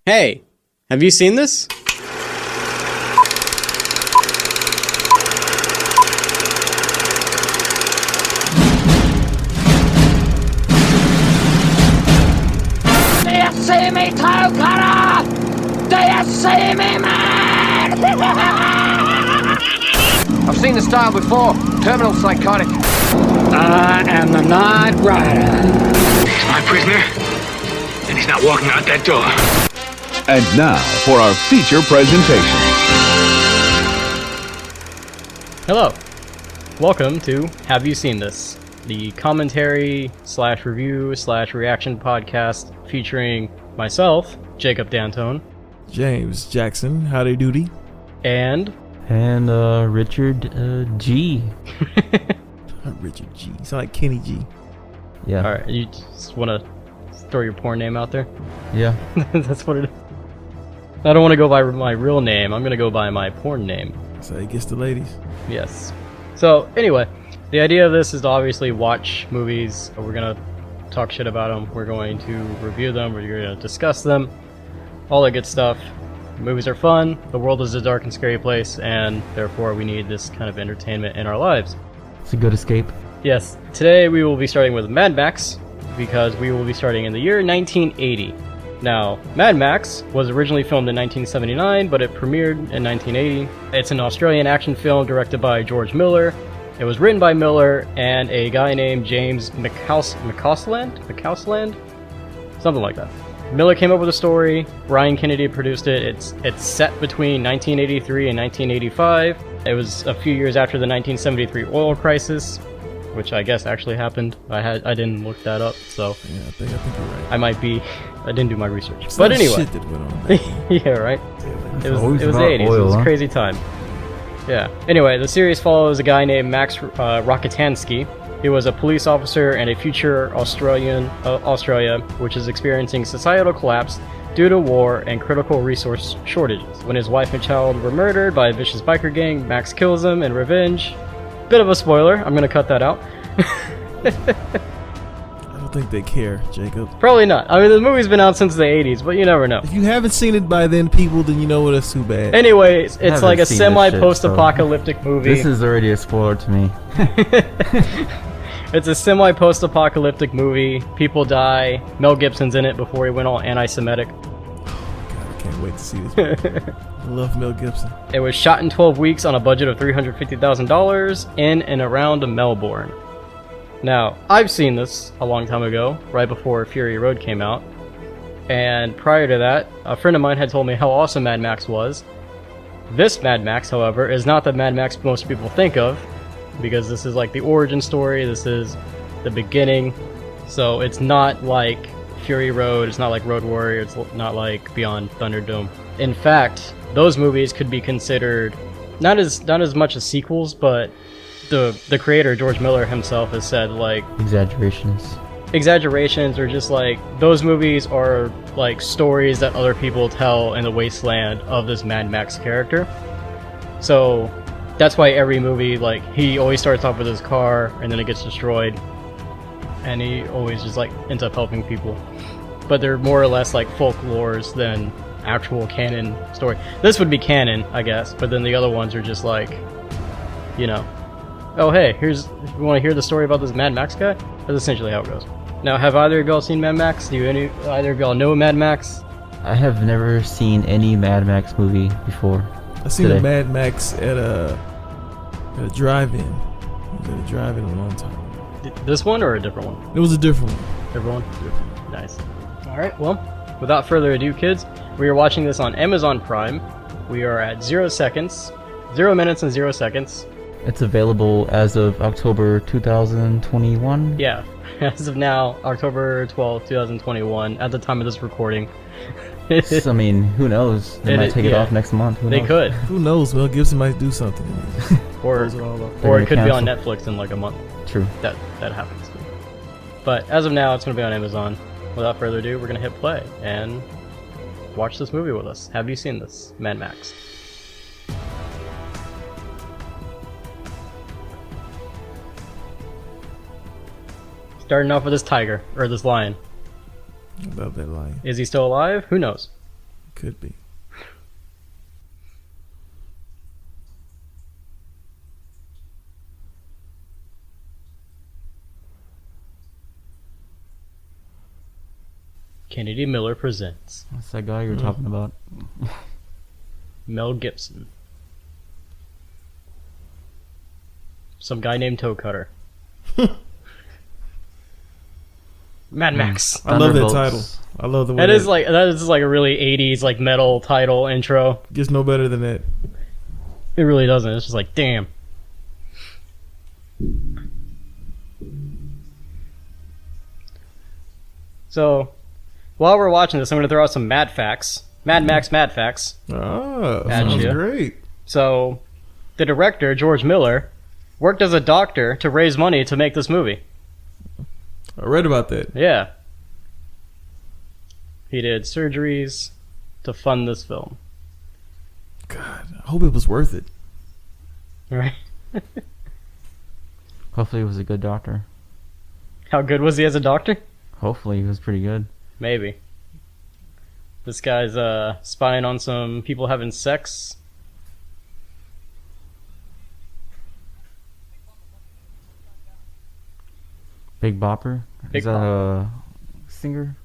Hey, have you seen this? Do you see me, toe cutter? Do you see me, man? I've seen the style before. Terminal psychotic. I am the Night Rider. He's my prisoner, and he's not walking out that door. And now for our feature presentation. Hello. Welcome to Have You Seen This? The commentary / review / reaction podcast featuring myself, Jacob D'Antone, James Jackson, howdy doody. and Richard G. Richard G. You sound like Kenny G. Yeah. Alright, you just want to throw your porn name out there? Yeah. That's what it is. I don't want to go by my real name, I'm going to go by my porn name. So he gets the ladies. Yes. So, anyway, the idea of this is to obviously watch movies. We're going to talk shit about them. We're going to review them. We're going to discuss them. All that good stuff. Movies are fun. The world is a dark and scary place, and therefore we need this kind of entertainment in our lives. It's a good escape. Yes. Today we will be starting with Mad Max, because we will be starting in the year 1980. Now, Mad Max was originally filmed in 1979, but it premiered in 1980. It's an Australian action film directed by George Miller. It was written by Miller and a guy named James McCausland? Something like that. Miller came up with a story. Brian Kennedy produced it. It's set between 1983 and 1985. It was a few years after the 1973 oil crisis, which I guess actually happened. I didn't look that up, so Yeah, I think you're right. I didn't do my research. Some But anyway, shit that went on back then. yeah, right. It was always the about 80s. It oil, was a huh? crazy time. Yeah. Anyway, the series follows a guy named Max Rokitansky. He was a police officer in a future Australia, which is experiencing societal collapse due to war and critical resource shortages. When his wife and child were murdered by a vicious biker gang, Max kills them in revenge. Bit of a spoiler. I'm gonna cut that out. I don't think they care, Jacob. Probably not. I mean, the movie's been out since the 80s, but you never know. If you haven't seen it by then, people, then you know what, it's too bad. Anyways, it's Haven't like a seen this shit, semi-post-apocalyptic movie. This is already a spoiler to me. It's a semi-post-apocalyptic movie. People die. Mel Gibson's in it before he went all anti-Semitic. God, I can't wait to see this movie. I love Mel Gibson. It was shot in 12 weeks on a budget of $350,000 in and around Melbourne. Now, I've seen this a long time ago, right before Fury Road came out. And prior to that, a friend of mine had told me how awesome Mad Max was. This Mad Max, however, is not the Mad Max most people think of, because this is like the origin story, this is the beginning. So it's not like Fury Road, it's not like Road Warrior, it's not like Beyond Thunderdome. In fact, those movies could be considered not as much as sequels, but the creator, George Miller himself, has said like exaggerations, or just like those movies are like stories that other people tell in the wasteland of this Mad Max character. So that's why every movie, like, he always starts off with his car and then it gets destroyed, and he always just like ends up helping people. But they're more or less like folklores than actual canon story. This would be canon, I guess, but then the other ones are just like, you know, oh hey, you want to hear the story about this Mad Max guy? That's essentially how it goes. Now, have either of y'all seen Mad Max? Either of y'all know Mad Max? I have never seen any Mad Max movie before. I seen today. a Mad Max at a drive-in. It was at a drive-in a long time ago. This one or a different one? It was a different one. Different one? Nice. Alright, well, without further ado, kids, we are watching this on Amazon Prime. We are at 0 minutes and 0 seconds. It's available as of October 2021. Yeah, as of now, October 12th, 2021, at the time of this recording. So, I mean, who knows? They might take it off next month. Who They knows? could. Who knows? Mel Gibson might do something. Or Close it all up. They're it could be on cancel. Netflix in like a month. True. That happens. But as of now, it's going to be on Amazon. Without further ado, we're going to hit play and watch this movie with us. Have you seen this? Mad Max. Starting off with this tiger, or this lion. I love that line. Is he still alive? Who knows? Could be. Kennedy Miller presents That's that guy you were talking about. Mel Gibson. Some guy named Toe Cutter. Mad Max. I love that Thunderbolts. title. I love the way That is like a really 80s like metal title intro. gets no better than that. It really doesn't. It's just like, damn. So, while we're watching this, I'm going to throw out some Mad Facts. Mad Max Mad Facts. Oh, Gotcha. sounds great. So, the director, George Miller, worked as a doctor to raise money to make this movie. I read about that. Yeah. He did surgeries to fund this film. God, I hope it was worth it. Right? Hopefully, he was a good doctor. How good was he as a doctor? Hopefully, he was pretty good. Maybe. This guy's spying on some people having sex. Big Bopper? Big Is that a singer?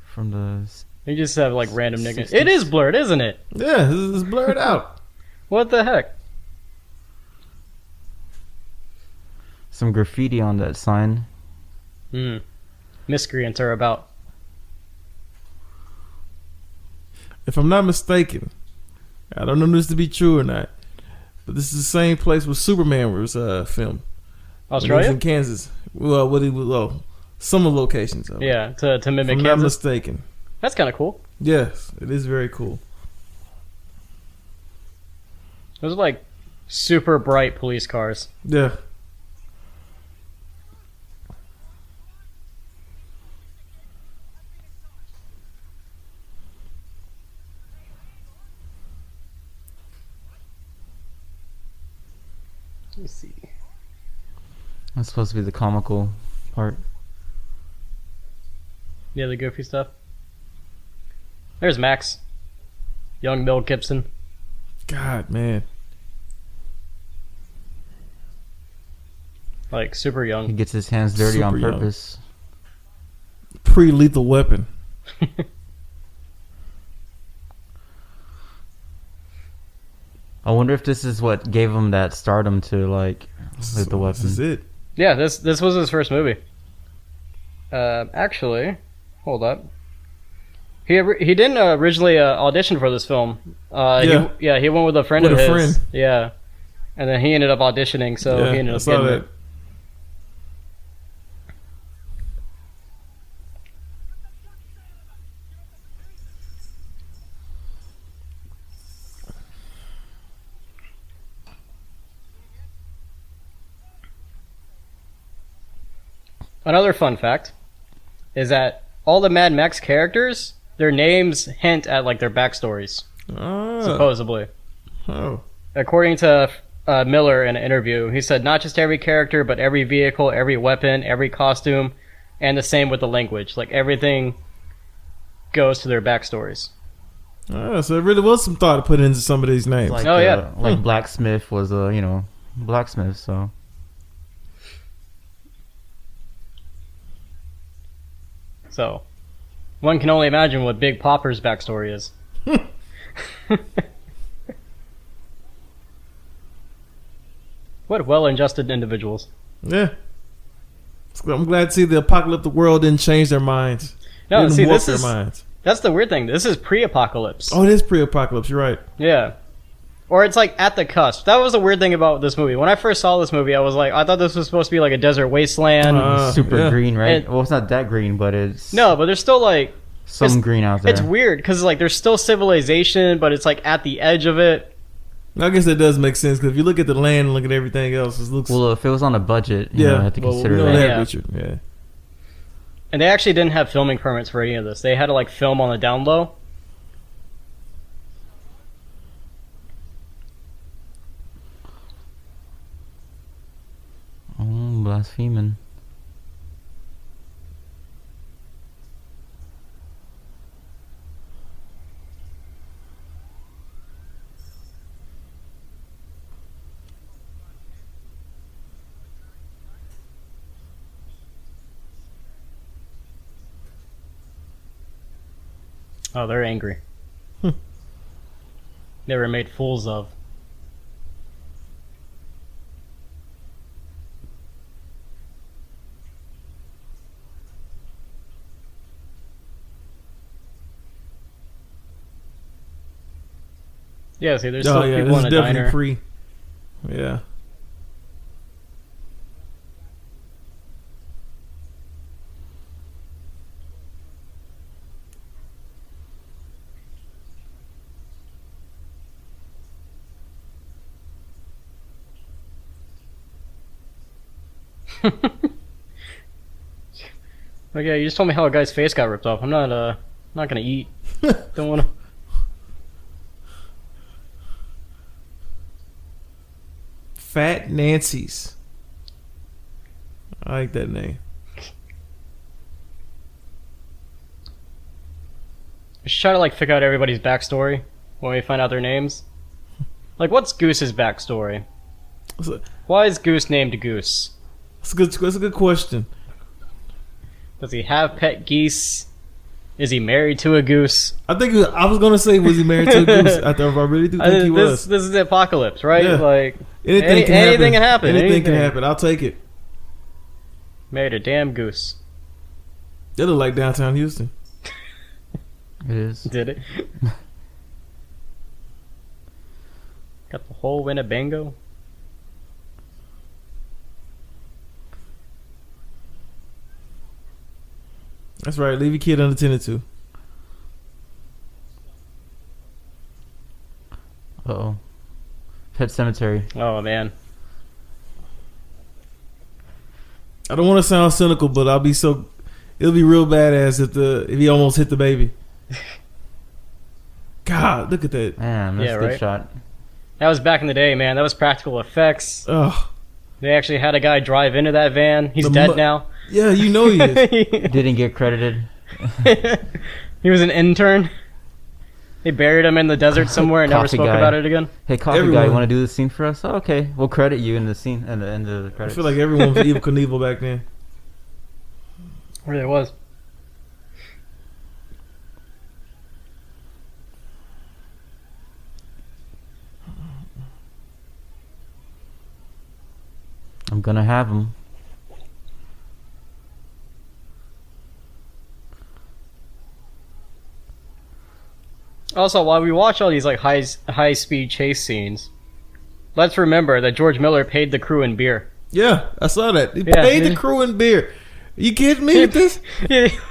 From the... You just have like random niggas. 60s. It is blurred, isn't it? Yeah, this is blurred out. What the heck? Some graffiti on that sign. Miscreants are about. If I'm not mistaken, I don't know this to be true or not, but this is the same place where Superman was filmed. When he was Australia? in Kansas. Well, some of the locations of it. Yeah, to If mimic I'm not Kansas. mistaken. That's kind of cool. Yes, it is very cool. Those are like super bright police cars. Yeah. Let me see. That's supposed to be the comical part. Yeah, the goofy stuff. There's Max. Young Mel Gibson. God, man. Like, super He young. gets his hands dirty on Super young. purpose. Pre-lethal weapon. I wonder if this is what gave him that stardom to like with the weapon. This is it. Yeah, this was his first movie. Actually, hold up. He didn't originally audition for this film. He went with a friend With of a his. friend. Yeah, and then he ended up auditioning, so Yeah, he ended I up saw getting that. it. Another fun fact is that all the Mad Max characters, their names hint at like their backstories, supposedly. Oh. According to Miller in an interview, he said not just every character, but every vehicle, every weapon, every costume, and the same with the language. Like everything goes to their backstories. Oh, so there really was some thought put into some of these names. Like, Oh, yeah. like blacksmith was a blacksmith. So So, one can only imagine what Big Popper's backstory is. What well-adjusted individuals. Yeah. I'm glad to see the apocalyptic world didn't change their minds. No, Didn't see, warp this their is minds. that's the weird thing. This is pre-apocalypse. Oh, it is pre-apocalypse. You're right. Yeah. Or it's like at the cusp. That was the weird thing about this movie. When I first saw this movie, I was like, I thought this was supposed to be like a desert wasteland. super yeah. green, right? And- Well, it's not that green, but it's No, but there's still like some it's- green out there. it's weird because like there's still civilization, but it's like at the edge of it. I guess that does make sense because if you look at the land and look at everything else, it looks. Well, if it was on a budget, you have to well, consider we know that. that, Yeah. Richard. Yeah. And they actually didn't have filming permits for any of this. They had to like film on the down low. Oh, blaspheming. Oh, they're angry. They were made fools of. Yeah, see, there's still people this in is the definitely diner. free. Yeah. Okay, you just told me how a guy's face got ripped off. I'm not gonna eat. Don't wanna. Fat Nancy's. I like that name. We should try to like figure out everybody's backstory when we find out their names. Like, what's Goose's backstory? Why is Goose named Goose? That's a good question. Does he have pet geese? Is he married to a goose? I was gonna say, was he married to a goose? I really do think he was. This is the apocalypse, right? Yeah. Like Anything can happen. Anything can happen. I'll take it. Married a damn goose. They look like downtown Houston. It is. Did it? Got the whole Winnebago. That's right. Leave your kid unattended to. Uh-oh. Pet Cemetery. Oh man. I don't want to sound cynical, but it'll be real badass if he almost hit the baby. God, look at that. Man, that's Yeah, a good right? shot. That was back in the day, man. That was practical effects. Ugh. They actually had a guy drive into that van. He's dead now. Yeah, you know he is. Didn't get credited. He was an intern. They buried him in the desert somewhere and never Coffee spoke guy. about it again. Hey, coffee guy, Everyone. you want to do the scene for us? Oh, okay, we'll credit you in the scene at the end of the I credits. feel like everyone was Evil Knievel back then. Really was. I'm gonna have him. Also, while we watch all these like high speed chase scenes, let's remember that George Miller paid the crew in beer. Yeah, I saw that. He Yeah, paid the dude. crew in beer. You kidding me with this?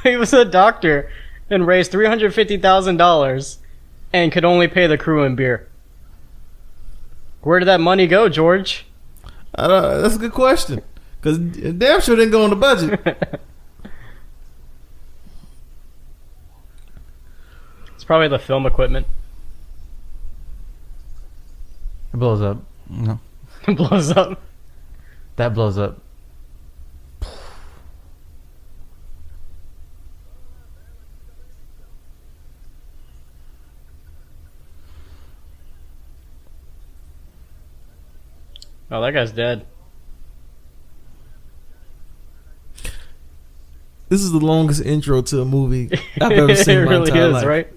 He was a doctor and raised $350,000 and could only pay the crew in beer. Where did that money go, George? That's a good question. Because damn sure didn't go on the budget. It's probably the film equipment. It blows up. No, It blows up. that blows up. Oh, that guy's dead. This is the longest intro to a movie I've ever seen It in my really entire is, life. right?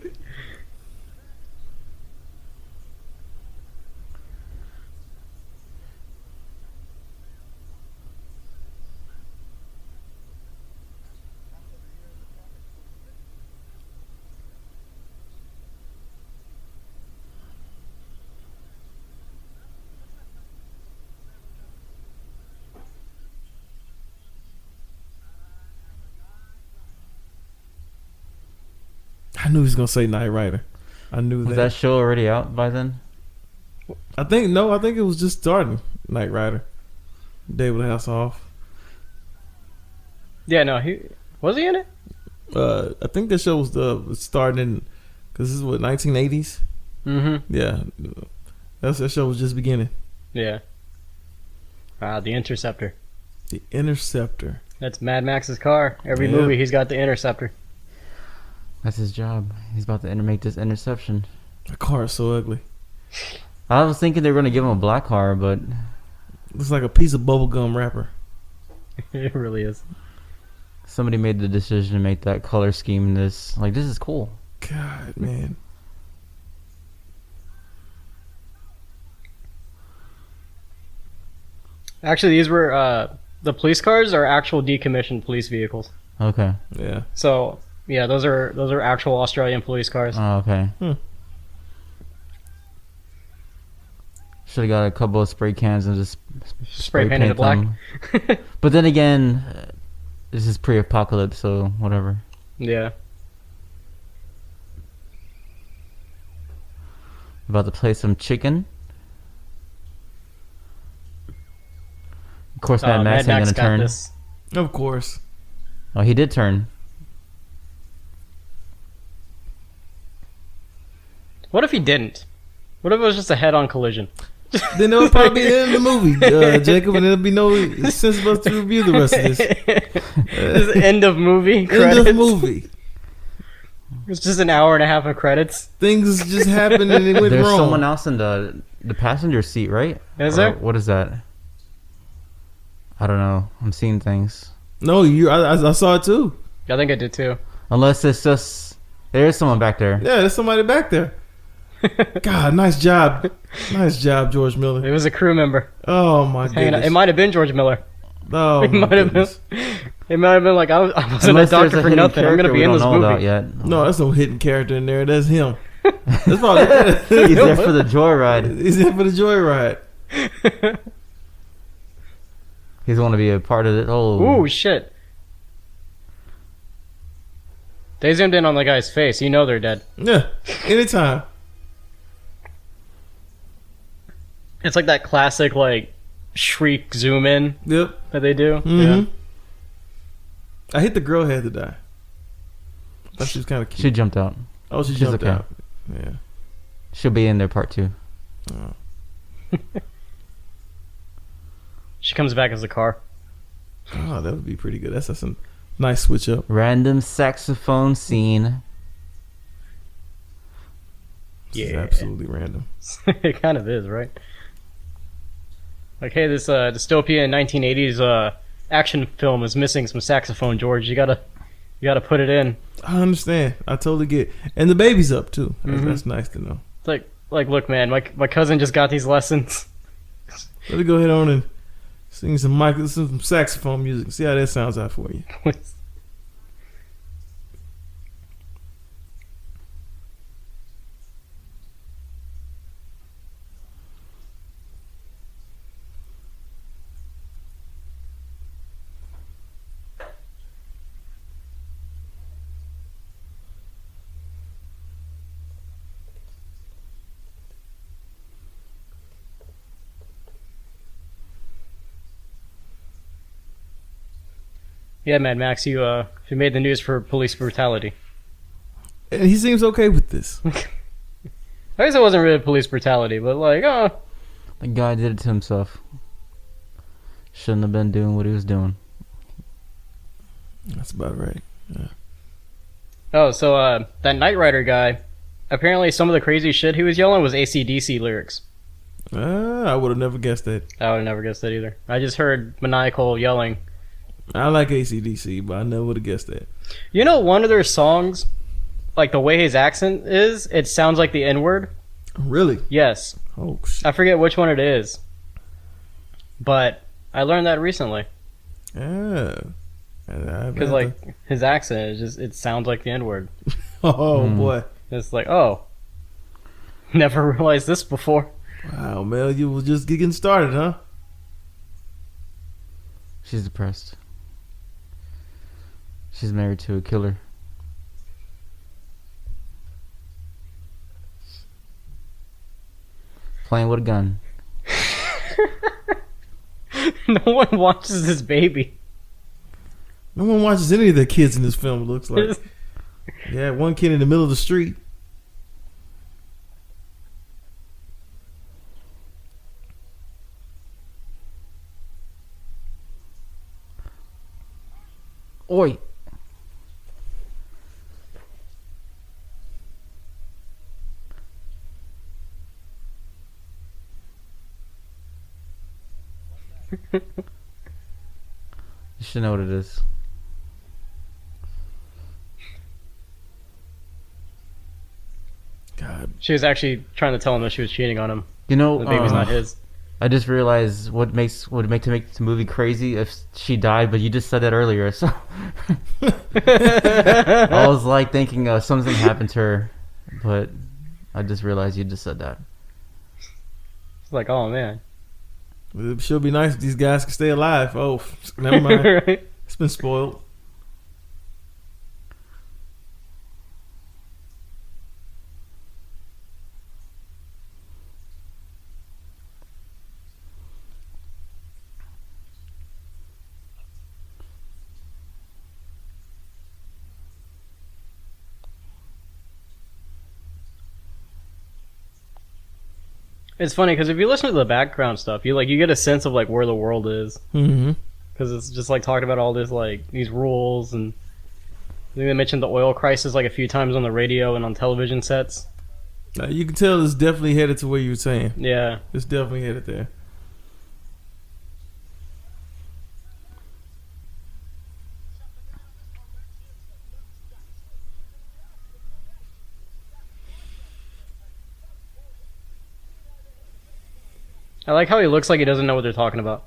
I knew he was gonna say Knight Rider. I knew Was that show already out by then? I think it was just starting. Knight Rider. David Hasselhoff. Yeah, no, was he in it? I think that show was starting in, because this is what, 1980s. Mm-hmm. Yeah, that show was just beginning. Yeah. The Interceptor. The Interceptor. That's Mad Max's car. Every Yeah. movie, he's got the Interceptor. That's his job. He's about to make this interception. The car is so ugly. I was thinking they were gonna give him a black car, but Looks like a piece of bubblegum wrapper. It really is. somebody made the decision to make that color scheme. This is cool. God, man. Actually, these were the police cars are actual decommissioned police vehicles. Okay. Yeah. So yeah, those are actual Australian police cars. Oh, okay. Should have got a couple of spray cans and just Spray painted it black. them. But then again, this is pre-apocalypse, so whatever. Yeah. About to play some chicken. Of course, Mad Max ain't gonna got turn. this. Of course. Oh, he did turn. What if he didn't? What if it was just a head-on collision? Then that would probably be the end of the movie, Jacob, and there'll be no sense for us to review the rest of this. This end of movie credits. End of movie. It's just an hour and a half of credits. Things just happened and it went There's wrong. someone else in the passenger seat, right? Is Or there? What is that? I don't know. I'm seeing things. No, I saw it too. I think I did too. Unless it's just there's someone back there. Yeah, there's somebody back there. God, nice job. Nice job, George Miller. It was a crew member. Oh my Hanging out. goodness. It might have been George Miller. Oh It my might have been. goodness. It might have been like I wasn't Unless a doctor there's for hidden nothing. I'm gonna character be we in don't this know about movie. yet. No, that's no hidden character in there. That's him. That's probably He's there for the joyride. He's there for the joyride. He's want to be a part of it. Oh, Ooh, shit. They zoomed in on the guy's face. You know they're dead. Yeah, anytime. It's like that classic, like, shriek zoom in Yep. that they do. Mm-hmm. I hit the girl had to die. I thought she was kind of cute. she jumped out. Oh, she she's jumped okay. out. Yeah. She'll be in there part 2. She comes back as a car. Oh, that would be pretty good. That's a nice switch up. Random saxophone scene. This is Yeah. absolutely random. It kind of is, right? Like, hey, this dystopian 1980s action film is missing some saxophone, George. You gotta put it in. I understand. I totally get it. And the baby's up, too. Mhm. That's nice to know. It's like, look, man, my cousin just got these lessons. Let me go ahead on and sing some saxophone music. See how that sounds out for you. Yeah, Mad Max, you made the news for police brutality. And he seems okay with this. I guess it wasn't really police brutality, but like, The guy did it to himself. Shouldn't have been doing what he was doing. That's about right. So that Knight Rider guy, apparently some of the crazy shit he was yelling was AC/DC lyrics. I would have never guessed that. I would have never guessed that either. I just heard maniacal yelling. I like AC/DC, but I never would have guessed that. You know, one of their songs, like the way his accent is, it sounds like the N-word. Really? Yes. Oh, shit. I forget which one it is. But I learned that recently. Yeah. Because, like, his accent, it sounds like the N-word. Oh, boy. It's like, oh. Never realized this before. Wow, Mel, you were just getting started, huh? She's depressed. She's married to a killer. Playing with a gun. No one watches this baby. No one watches any of the kids in this film, it looks like. Yeah, one kid in the middle of the street. Oi! You should know what it is. God. She was actually trying to tell him that she was cheating on him. You know, The baby's not his. I just realized would make the movie crazy if she died, but you just said that earlier, so I was like thinking something happened to her, but I just realized you just said that. It's like, oh man. It should be nice if these guys can stay alive. Oh, never mind. Right? It's been spoiled. It's funny because if you listen to the background stuff, you get a sense of like where the world is. Mm-hmm. Because it's just like talking about all this like these rules, and I think they mentioned the oil crisis like a few times on the radio and on television sets. You can tell it's definitely headed to where you were saying. Yeah. It's definitely headed there. I like how he looks like he doesn't know what they're talking about.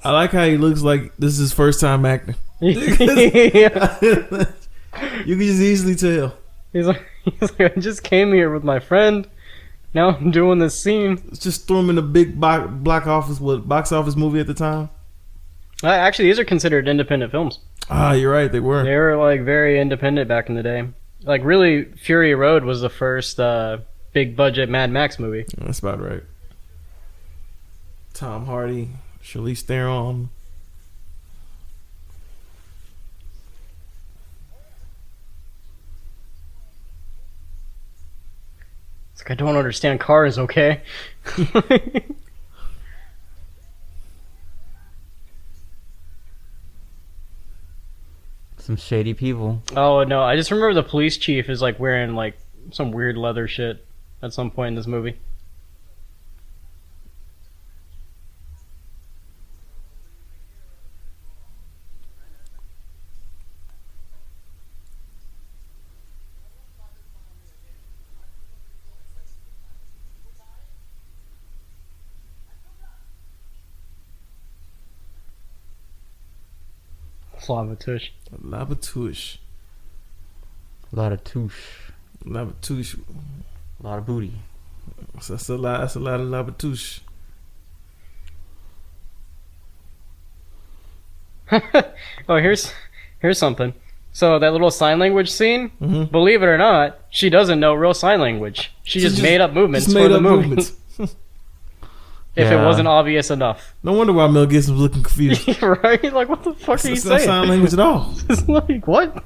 I like how he looks like this is his first time acting. Yeah. You can just easily tell. He's like, I just came here with my friend. Now I'm doing this scene. Just threw him in a big box office movie at the time. Actually, these are considered independent films. Ah, you're right. They were. They were like very independent back in the day. Like really, Fury Road was the first big budget Mad Max movie. That's about right. Tom Hardy, Charlize Theron. It's like I don't understand cars. Okay. Some shady people. Oh no! I just remember the police chief is like wearing like some weird leather shit at some point in this movie. Lavatouche. Lavatouche. A lot of touche. Lavatouche. A lot of booty. That's a lot. That's a lot of Lavatouche. Oh, here's something. So that little sign language scene, Mm-hmm. believe it or not, she doesn't know real sign language. She just made up movements for the movie. If it Yeah. wasn't obvious enough. No wonder why Mel Gibson was looking confused. Right? Like, what the fuck are you It's not saying? sign language at all. It's like, what?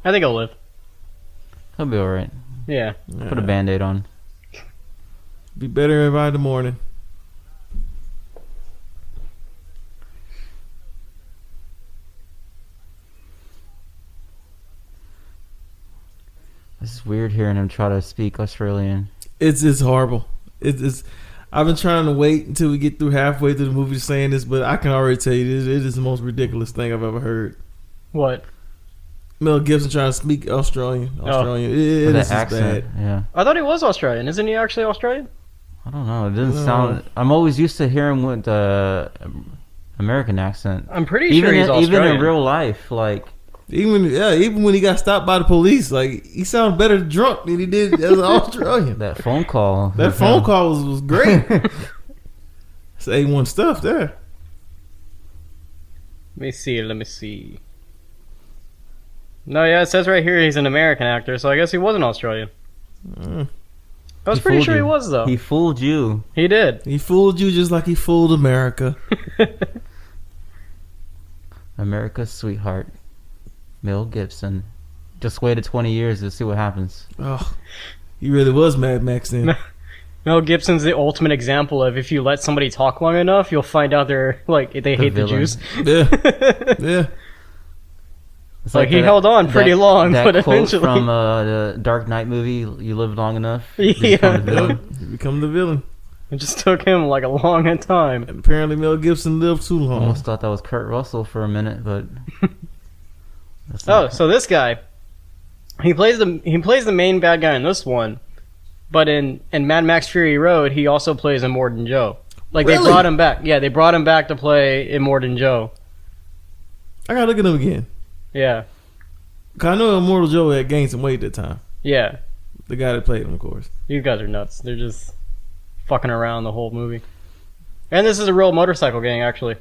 I think I'll live. He'll be alright. Yeah. Put a band-aid on. Be better by the morning. This is weird hearing him try to speak Australian. It's horrible. It's. I've been trying to wait until we get through halfway through the movie saying this, but I can already tell you this. It is the most ridiculous thing I've ever heard. What? Mel Gibson trying to speak Australian. It With is that accent. bad. Yeah. I thought he was Australian. Isn't he actually Australian? I don't know. It doesn't No. sound. I'm always used to hearing with the American accent. I'm pretty sure he's Australian. Even in real life, like Even when he got stopped by the police, like he sounded better drunk than he did as an Australian. that phone call. That phone call was great. It's A1 stuff there. Let me see. No, yeah, it says right here he's an American actor, so I guess he wasn't Australian. I was He pretty fooled sure he you. was, though. He fooled you. He did. He fooled you just like he fooled America. America's sweetheart. Mel Gibson. Just waited 20 years to see what happens. Oh, he really was Mad Max then. Mel Gibson's the ultimate example of if you let somebody talk long enough, you'll find out they hate the villain. Jews. Yeah, yeah. It's Like, he that- held on pretty long, that but quote eventually... from the Dark Knight movie, you live long enough, you Yeah. become the villain. You become the villain. It just took him like a long time. And apparently Mel Gibson lived too long. Almost thought that was Kurt Russell for a minute, but that's Oh, not- so this guy, he plays the main bad guy in this one, but in Mad Max Fury Road, he also plays Immortan Joe. Like they Really? brought him back. Yeah, they brought him back to play Immortan Joe. I gotta look at him again. Yeah, 'Cause I know Immortal Joe had gained some weight at that time. yeah. The guy that played him, of course. These guys are nuts. They're just fucking around the whole movie. And this is a real motorcycle gang, actually.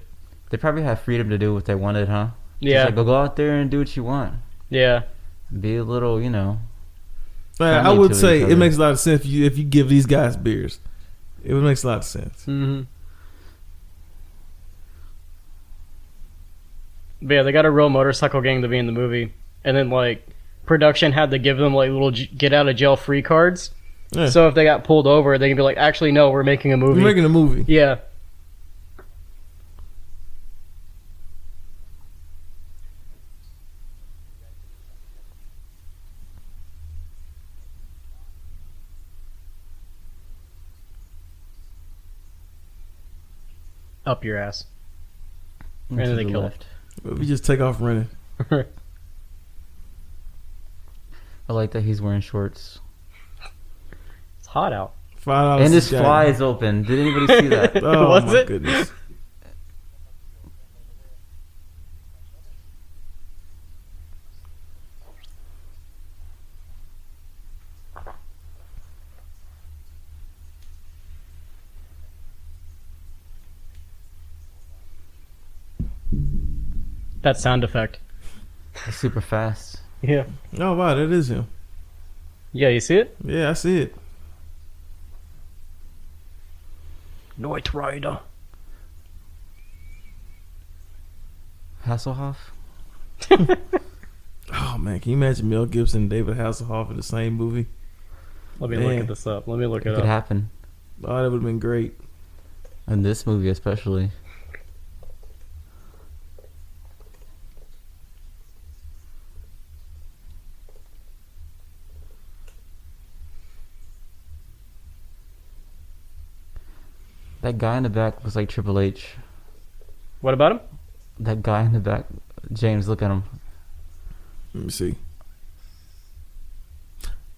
they probably have freedom to do what they wanted, huh? Yeah, Just like, go out there and do what you want. yeah. Be a little, I friendly would to say each it other. makes a lot of sense if you give these guys beers. It makes a lot of sense. Mm-hmm. But yeah, they got a real motorcycle gang to be in the movie, and then like production had to give them like little get out of jail free cards. Yeah. So if they got pulled over, they can be like, actually, no, we're making a movie. We're making a movie. Yeah. Up your ass. and then to they the kill left. We just take off running. I like that he's wearing shorts. It's hot out. $5 And his a guy. fly is open. Did anybody see that? Oh Was my it? goodness. That sound effect. It's super fast. Yeah. Oh wow, that is him. Yeah, you see it? Yeah, I see it. Night Rider. Hasselhoff? Oh man, can you imagine Mel Gibson and David Hasselhoff in the same movie? Let me Man. look at this up. Let me look It it could up. happen. Oh, that would have been great. In this movie especially. That guy in the back looks like Triple H. What about him? That guy in the back, James, look at him. Let me see.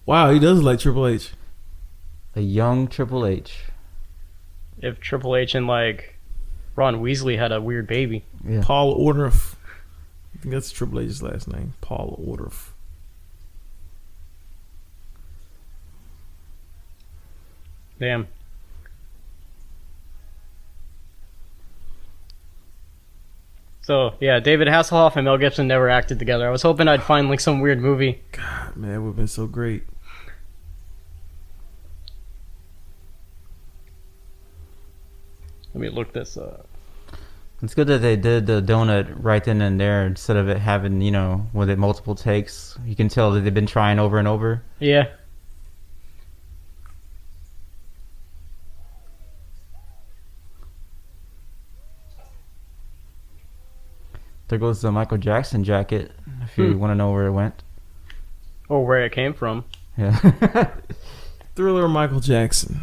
Wow, he does look like Triple H. A young Triple H. If Triple H and like Ron Weasley had a weird baby. Yeah. Paul Orndorff. I think that's Triple H's last name. Paul Orndorff. Damn. So yeah, David Hasselhoff and Mel Gibson never acted together. I was hoping I'd find like some weird movie. God, man, that would have been so great. Let me look this up. It's good that they did the donut right then and there instead of it having, with it multiple takes. You can tell that they've been trying over and over. Yeah. There goes the Michael Jackson jacket, if you want to know where it went. Or where it came from. Yeah. Thriller Michael Jackson.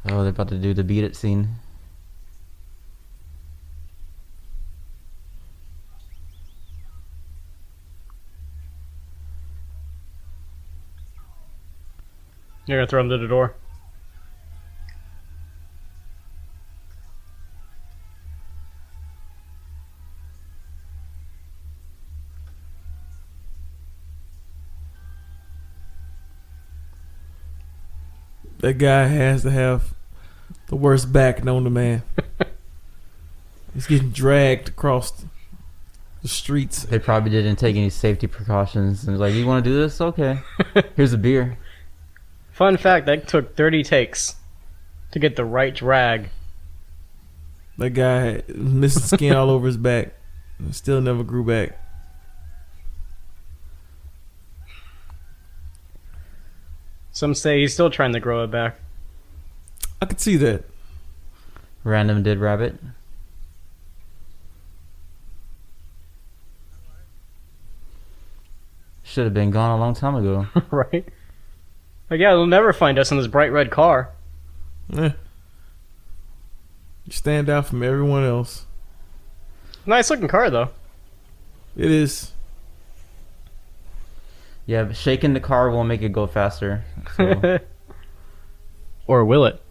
Oh, they're about to do the Beat It scene. You're gonna throw him to the door. That guy has to have the worst back known to man. He's getting dragged across the streets. They probably didn't take any safety precautions. And like, you want to do this? Okay. Here's a beer. Fun fact, that took 30 takes to get the right drag. That guy had missing skin all over his back and still never grew back. Some say he's still trying to grow it back. I could see that. Random dead rabbit. Should have been gone a long time ago. Right? Like, yeah, they'll never find us in this bright red car. You stand out from everyone else. Nice looking car, though. It is. Yeah, but shaking the car will make it go faster. So. Or will it? What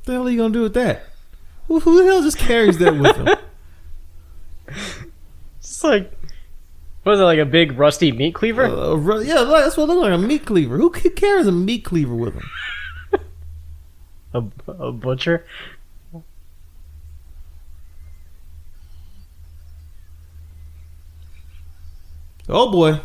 the hell are you gonna do with that? Who the hell just carries that with him? It's like, what is it, like a big rusty meat cleaver? Yeah, that's what it looks like, a meat cleaver. Who carries a meat cleaver with him? A butcher? Oh boy.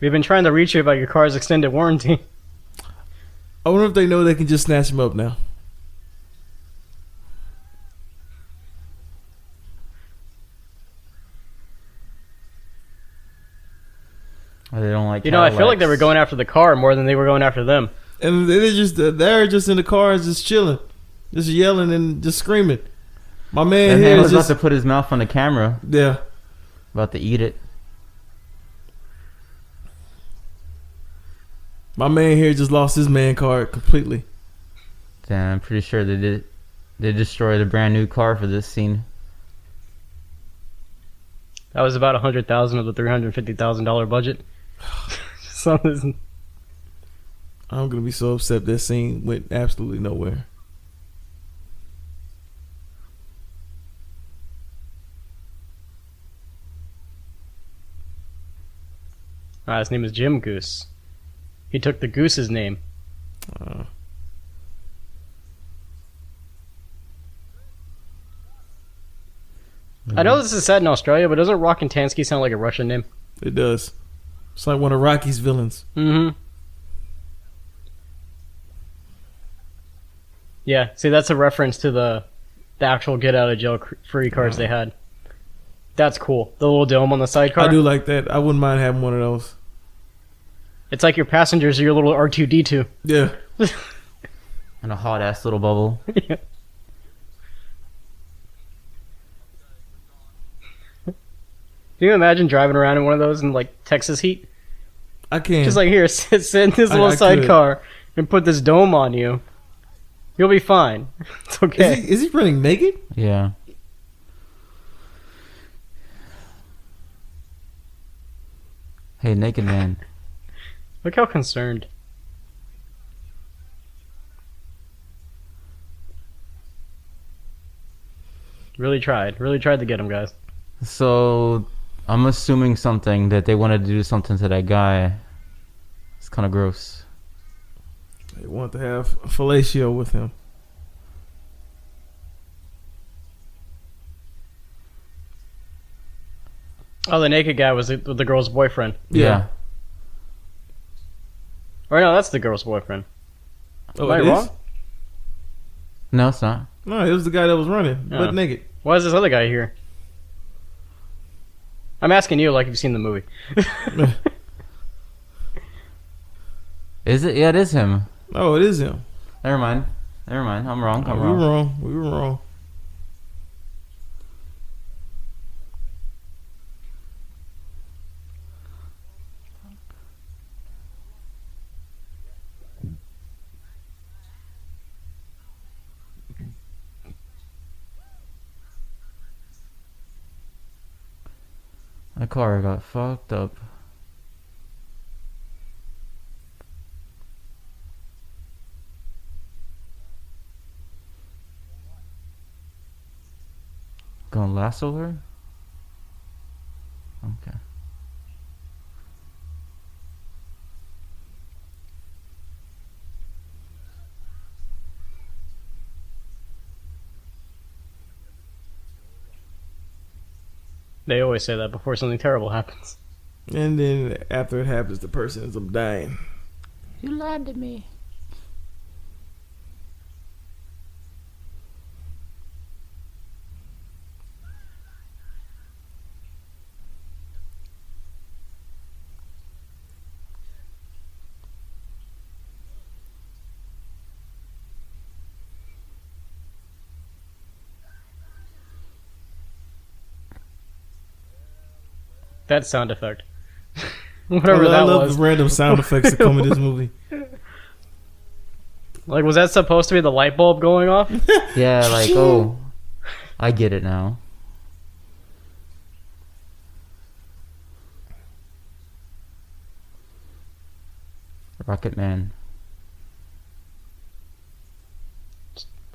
We've been trying to reach you about your car's extended warranty. I wonder if they know they can just snatch him up now. Or they don't like. You know, I feel like they were Cadillacs. going after the car more than they were going after them. And they're just in the cars, just chilling, just yelling and just screaming. My man And here he is was just about to put his mouth on the camera, yeah. about to eat it. My man here just lost his man card completely. Damn, I'm pretty sure they did. They destroyed a brand new car for this scene. That was about $100,000 of the $350,000 budget. So this- I'm gonna be so upset that scene went absolutely nowhere. his name is Jim Goose. He took the goose's name. I know this is set in Australia, but doesn't Rockin' sound like a Russian name? It does. It's like one of Rocky's villains. Mm-hmm. Yeah, see, that's a reference to the actual get out of jail free cards they had. That's cool. The little dome on the sidecar. I do like that. I wouldn't mind having one of those. It's like your passengers are your little R2-D2. Yeah. And a hot ass little bubble. Yeah. Can you imagine driving around in one of those in like Texas heat? I can. Just like, here, sit in this little I could. sidecar and put this dome on you. You'll be fine. It's okay. Is he running naked? Yeah. Hey, naked man. Look how concerned. Really tried to get him, guys. So, I'm assuming something that they wanted to do something to that guy. It's kind of gross. They want to have fellatio with him. Oh, the naked guy was the girl's boyfriend. Yeah. Or no, that's the girl's boyfriend. Oh, Am I it is? wrong? No, it's not. No, it was the guy that was running, Oh. butt naked. Why is this other guy here? I'm asking you like you've seen the movie. Is it? Yeah, it is him. Oh, it is him. Never mind. I'm wrong. We were wrong. My car got fucked up. Gonna lasso her? Okay. They always say that before something terrible happens. And then after it happens, the person ends up dying. You lied to me. That sound effect. Whatever I that love was. the random sound effects that come in this movie. Like, was that supposed to be the light bulb going off? Yeah, like, oh, I get it now. Rocket Man.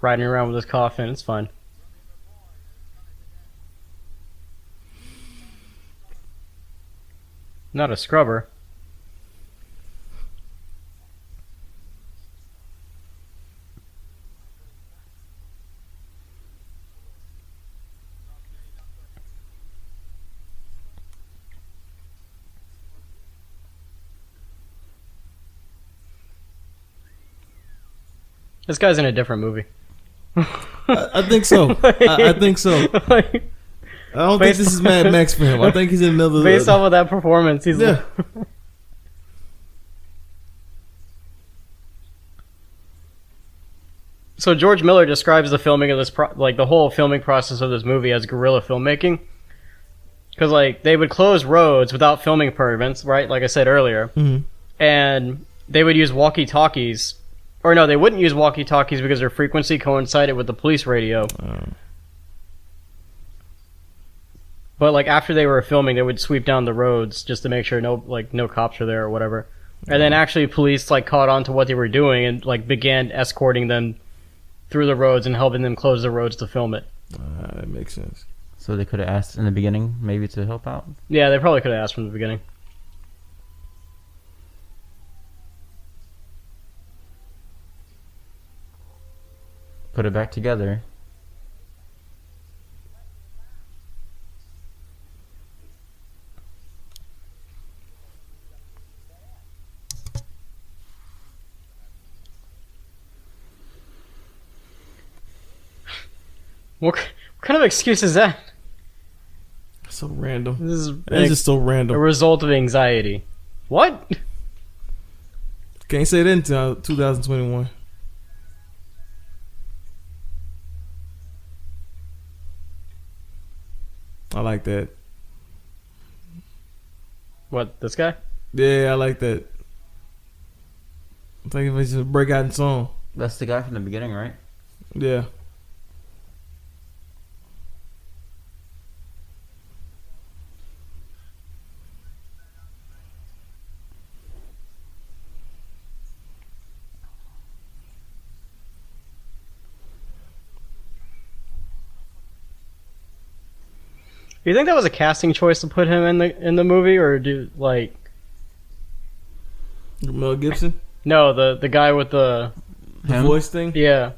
Riding around with his coffin, it's fun. Not a scrubber. This guy's in a different movie. I think so. I think so. Like, I don't think this is Mad Max for him. I think he's in another. based off of that performance, he's Yeah. So George Miller describes the filming of this, like the whole filming process of this movie as guerrilla filmmaking, because like they would close roads without filming permits, right? Like I said earlier, and they would use walkie-talkies, or no, they wouldn't use walkie-talkies because their frequency coincided with the police radio. But like after they were filming, they would sweep down the roads just to make sure no cops are there or whatever. And then actually police like caught on to what they were doing and like began escorting them through the roads and helping them close the roads to film it. That makes sense. So they could have asked in the beginning, maybe, to help out. Yeah, they probably could have asked from the beginning. Put it back together. What kind of excuse is that? So random. This is It's just so a random. result of anxiety. What? Can't say that until 2021. I like that. What, this guy? Yeah, I like that. I think if it's just a breakout in song. That's the guy from the beginning, right? Yeah. Do you think that was a casting choice to put him in the movie, or do like Mel Gibson? no the guy with the The voice thing? yeah,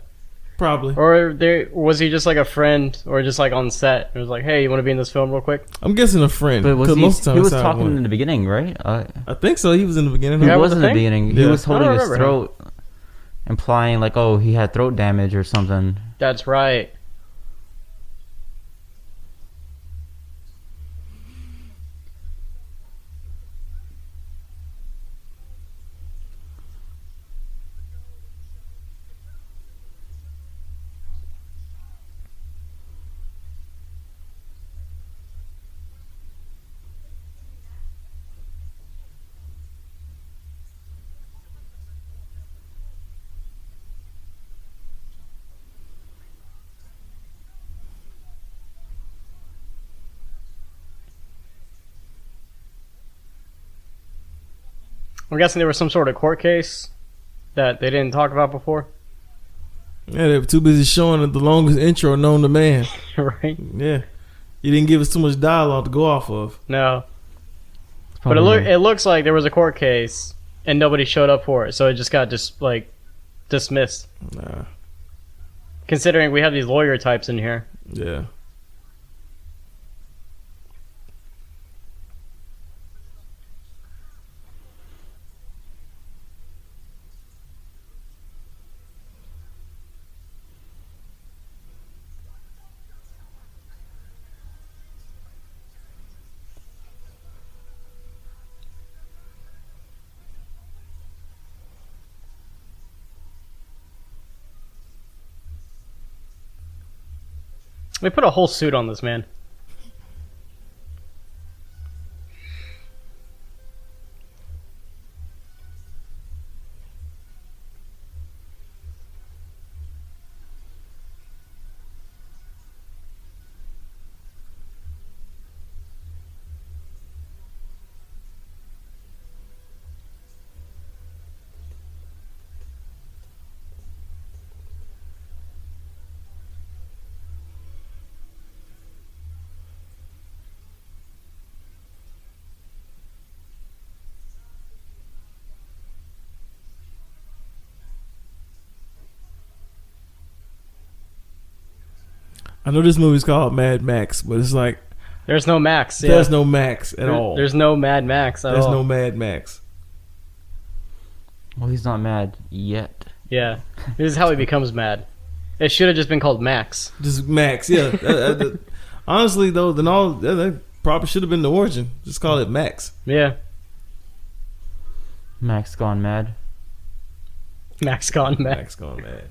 Probably. or was he just like a friend or just like on set? It was like, hey, you want to be in this film real quick? I'm guessing a friend. But was 'cause he? most of the time He was it's how it talking went. in the beginning, right? I think so. He was in the beginning. He Yeah, was was in the the thing? beginning. He Yeah. was holding I don't his remember throat, implying like, oh, he had throat damage or something. That's right. I'm guessing there was some sort of court case that they didn't talk about before, Yeah, they were too busy showing the longest intro known to man. right? Yeah. You didn't give us too much dialogue to go off of. No, but it looks like there was a court case and nobody showed up for it, so it just got dismissed. Nah. Considering we have these lawyer types in here. Yeah. They put a whole suit on this man. I know this movie's called Mad Max, but it's like There's no Max. Yeah. there's no Max at all. There's no Mad Max at There's all. no Mad Max. Well, he's not mad yet. Yeah. This is how he becomes mad. It should have just been called Max. Just Max, yeah. Honestly, though, then all that probably should have been the origin. Just call it Max. Yeah. Max gone mad. Max gone mad. Max gone mad.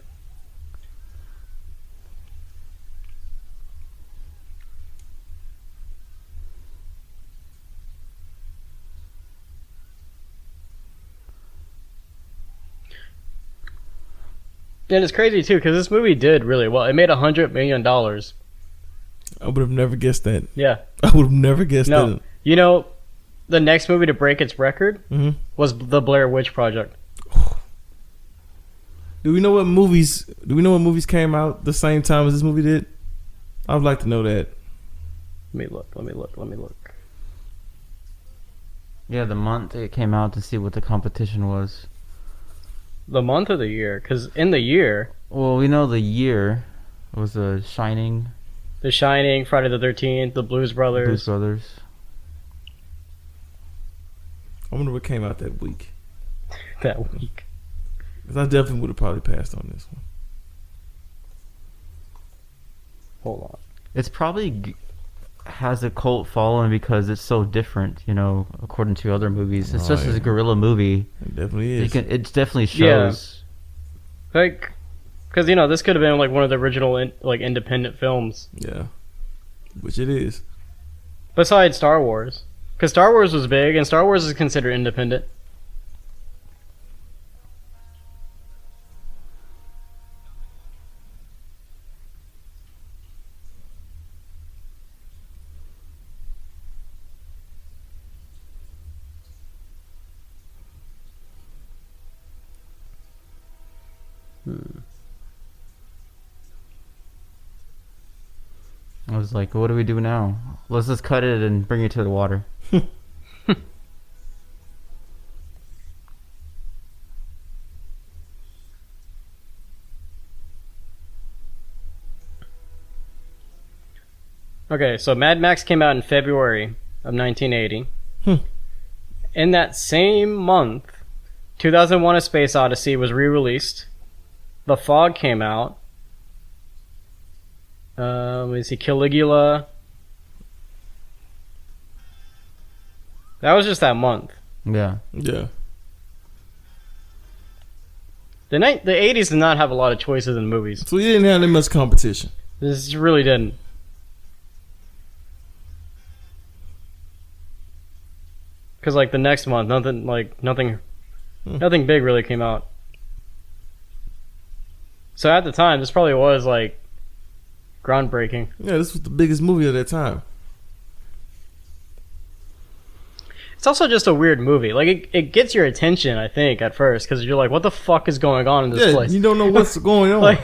And it's crazy too because this movie did really well. It made $100 million. I would have never guessed that. Yeah. I would have never guessed No. that. You know, the next movie to break its record Mhm. was the Blair Witch Project. Do we know what movies came out the same time as this movie did? I would like to know that. Let me look. Yeah, the month it came out to see what the competition was. The month of the year, because in the year, Well, we know the year was The Shining, The Shining, Friday the 13th, The Blues Brothers. Blues Brothers. I wonder what came out that week. That week. 'Cause I definitely would have probably passed on this one. Hold on. It's probably has a cult following because it's so different, according to other movies. It's Oh, just yeah. a guerrilla movie. It definitely is. It definitely shows. Like, because this could have been like one of the original independent films Yeah. Which it is. besides Star Wars, because Star Wars was big and Star Wars is considered independent. I was like, what do we do now? Let's just cut it and bring it to the water. Okay, so Mad Max came out in February of 1980. In that same month, 2001: A Space Odyssey was re-released. The Fog came out. Let me see, Caligula. That was just that month. Yeah. Yeah. The 80s did not have a lot of choices in movies. So you didn't have that much competition. This really didn't. Because the next month, nothing big really came out. So at the time, this probably was groundbreaking. Yeah, this was the biggest movie of that time. It's also just a weird movie. It gets your attention, I think, at first, because you're like, what the fuck is going on in this place? You don't know what's going on.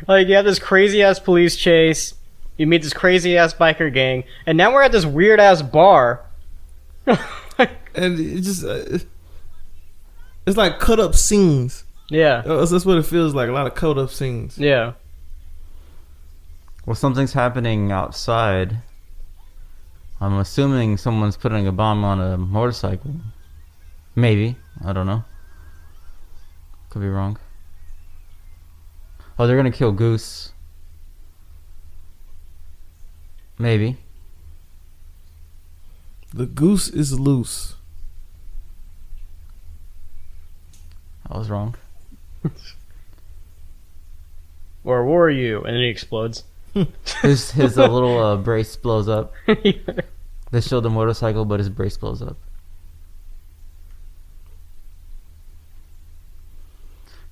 You have this crazy ass police chase, you meet this crazy ass biker gang, and now we're at this weird ass bar. And it just it's like cut up scenes. Yeah. That's what it feels like, a lot of cut up scenes. Yeah. Well, something's happening outside. I'm assuming someone's putting a bomb on a motorcycle. Maybe. I don't know. Could be wrong. Oh, they're gonna kill Goose. Maybe. The goose is loose. I was wrong. Or were you? And then he explodes. His little brace blows up. They show the motorcycle, but his brace blows up.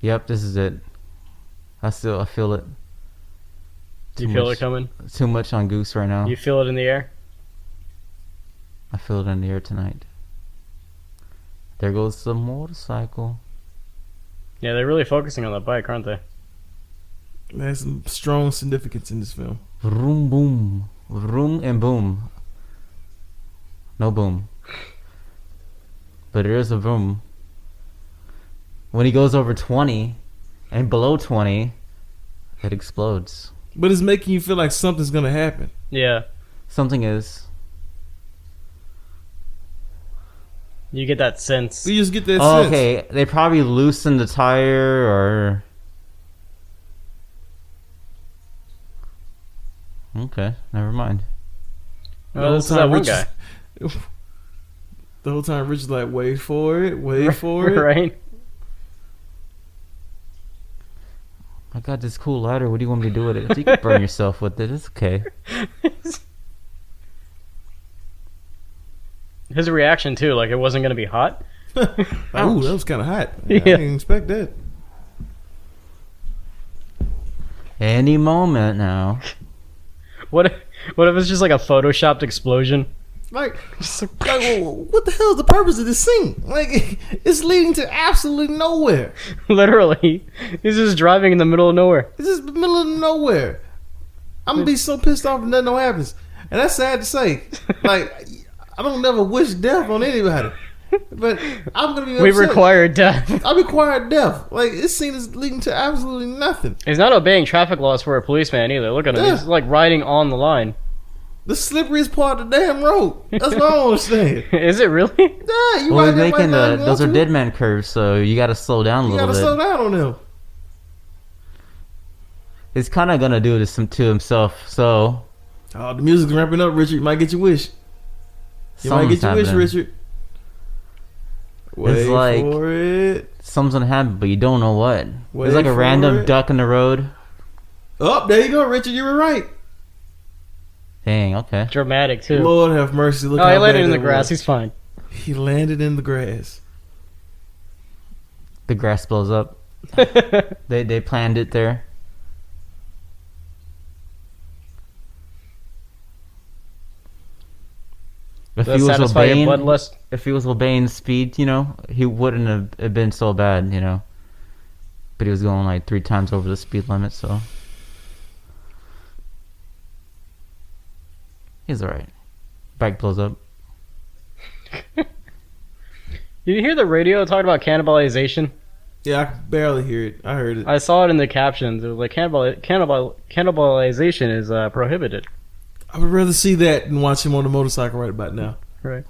Yep, this is it. I feel it. You feel it coming? Too much on Goose right now. You feel it in the air? I feel it in the air tonight. There goes the motorcycle. Yeah, they're really focusing on that bike, aren't they? There's some strong significance in this film. Vroom boom. Vroom and boom. No boom. But there is a boom. When he goes over 20 and below 20, it explodes. But it's making you feel like something's gonna happen. Yeah. Something is. You get that sense. You just get that Oh, sense. okay. They probably loosened the tire or. Okay, never mind. Oh, this is that one guy. The whole time Richard's like, wait for it, wait for it. Right? I got this cool lighter. What do you want me to do with it? You can burn yourself with it. It's okay. His reaction too, like it wasn't gonna be hot. Ooh, that was kind of hot. Yeah. I didn't expect that. Any moment now. What if it's just like a photoshopped explosion? Like, what the hell is the purpose of this scene? Like, it's leading to absolutely nowhere. Literally, he's just driving in the middle of nowhere. It's just the middle of nowhere. I'm gonna be so pissed off if nothing happens, and that's sad to say. Like, I don't never wish death on anybody, but I'm gonna be upset. We require death. I require death. Like, this scene is leading to absolutely nothing. He's not obeying traffic laws for a policeman either. Look at him. Yeah. He's like riding on the line. The slipperiest part of the damn road. That's what I don't understand. Is it really? Yeah, you Well, might we're making not those are want to. dead man curves, so you got to slow down a You little gotta bit. slow down on them. He's kind of gonna do this to himself, so Oh, the music's ramping up, Richard. You might get your wish. You might get something's your wish, happening. Richard. Wait like- for it. Something's gonna happen, but you don't know what. Wait There's like a for random it. duck in the road. Oh, there you go, Richard. You were right. Dang, okay. Dramatic too. Lord have mercy. Look Oh, how he landed bad in the that grass. was. He's fine. He landed in the grass. The grass blows up. They planned it there. If Does he that was satisfy your obeying, bloodlust? if he was obeying speed, you know, he wouldn't have been so bad, you know. But he was going like 3 times over the speed limit, so he's alright. Bike blows up. Did you hear the radio talking about cannibalization? Yeah, I could barely hear it. I heard it. I saw it in the captions. It was like cannibalization is prohibited. I would rather see that than watch him on the motorcycle right about now. Right.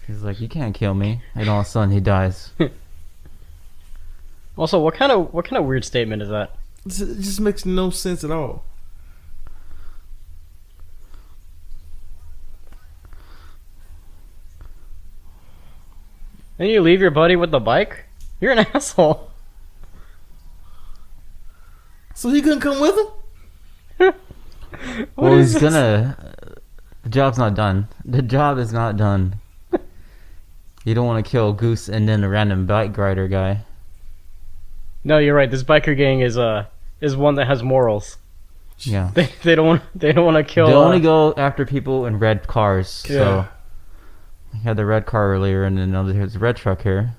He's like, you can't kill me, and all of a sudden he dies. Also, what kind of weird statement is that? It just makes no sense at all. And you leave your buddy with the bike? You're an asshole. So he couldn't come with him? What Well, is he's this? gonna. The job's not done. The job is not done. You don't want to kill Goose and then a random bike rider guy. No, you're right. This biker gang is one that has morals. Yeah. They don't want to kill. They only go after people in red cars. Yeah. So we had the red car earlier, and then now there's a red truck here.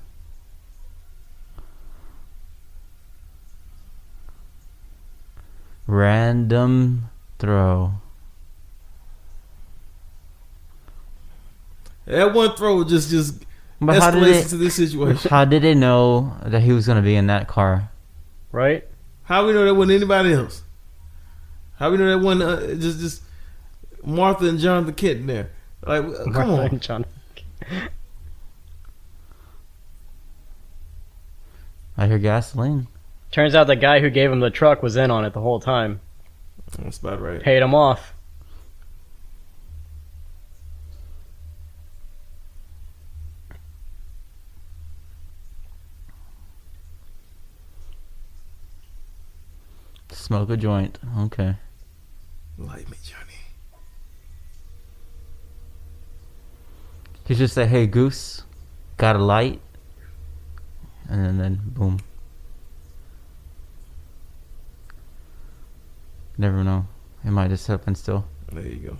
Random throw. That one throw just But how did escalates it? into this situation. How did they know that he was gonna be in that car? right. How we know that wasn't anybody else? How we know that wasn't just Martha and Jonathan Kent in there? Like, come on. John. I hear gasoline. Turns out the guy who gave him the truck was in on it the whole time. That's about right. Paid him off. Smoke a joint. Okay. Light me, Johnny. He just say, "Hey, Goose, got a light?" And then boom. Never know. It might just happen still. There you go.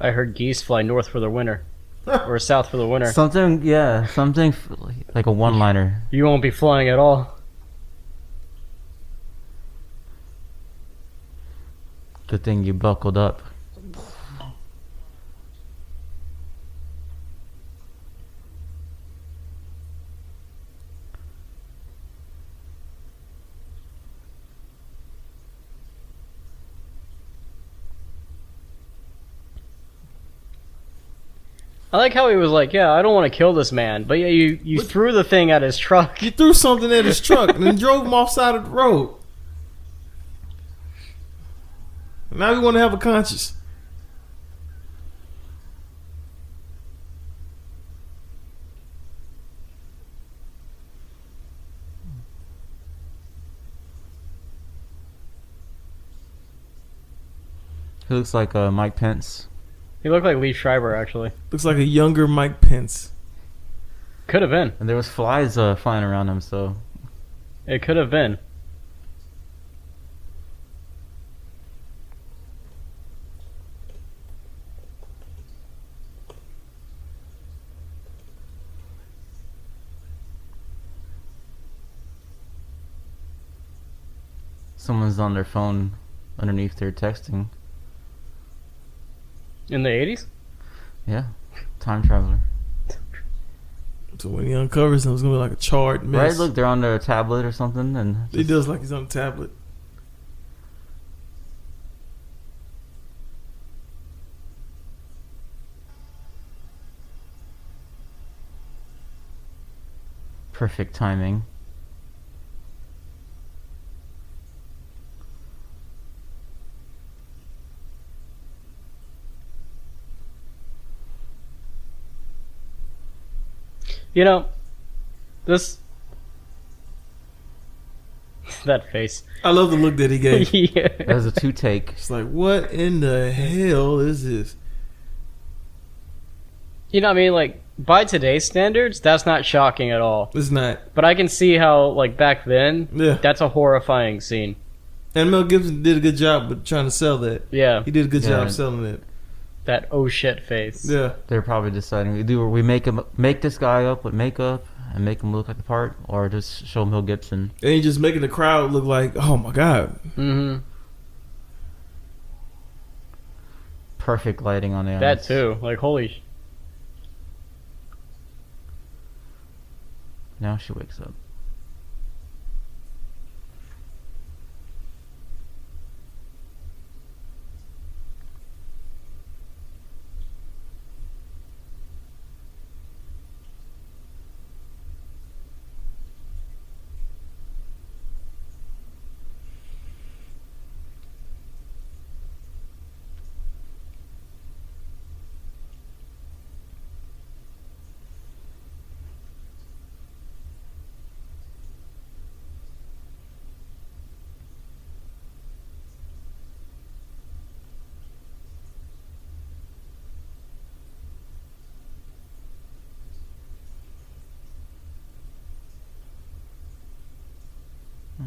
I heard geese fly north for the winter. Or south for the winter. Something, yeah, something like a one-liner. You won't be flying at all. Good thing you buckled up. I like how he was like, yeah, I don't want to kill this man, but yeah, you threw the thing at his truck. You threw something at his truck and then drove him off side of the road. Now we want to have a conscience. He looks like Mike Pence. He looked like Lee Schreiber, actually. Looks like a younger Mike Pence. Could have been. And there was flies flying around him, so... It could have been. Someone's on their phone underneath their texting. In the 80s? Yeah. Time traveler. So when he uncovers him, it's going to be like a charred mess. Right, look, they're on their tablet or something, and... He does like he's on a tablet. Perfect timing. You know, this... that face. I love the look that he gave. Yeah. That was a two-take. It's like, what in the hell is this? You know what I mean? Like, by today's standards, that's not shocking at all. It's not. But I can see how, like, back then, Yeah. that's a horrifying scene. And Mel Gibson did a good job with trying to sell that. Yeah. He did a good Yeah. job selling it. That oh shit face. Yeah. They're probably deciding, we make this guy up with makeup and make him look like the part, or just show Mel Gibson. And he just making the crowd look like, oh my God. Mm-hmm. Perfect lighting on the eyes. That too. Like, holy... Now she wakes up.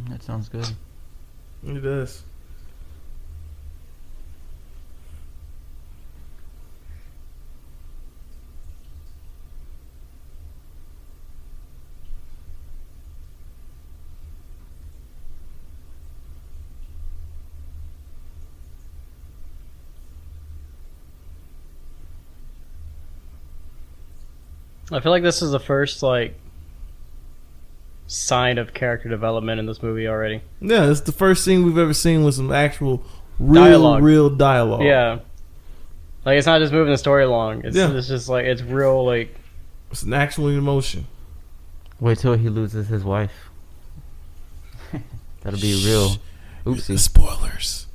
That sounds good. It does. I feel like this is the first, like, sign of character development in this movie already. Yeah, it's the first scene we've ever seen with some actual Dialogue. real dialogue. Yeah. Like, it's not just moving the story along. It's, Yeah. it's just, like, it's real, like... It's an actual emotion. Wait till he loses his wife. That'll be real. Oopsie. Spoilers.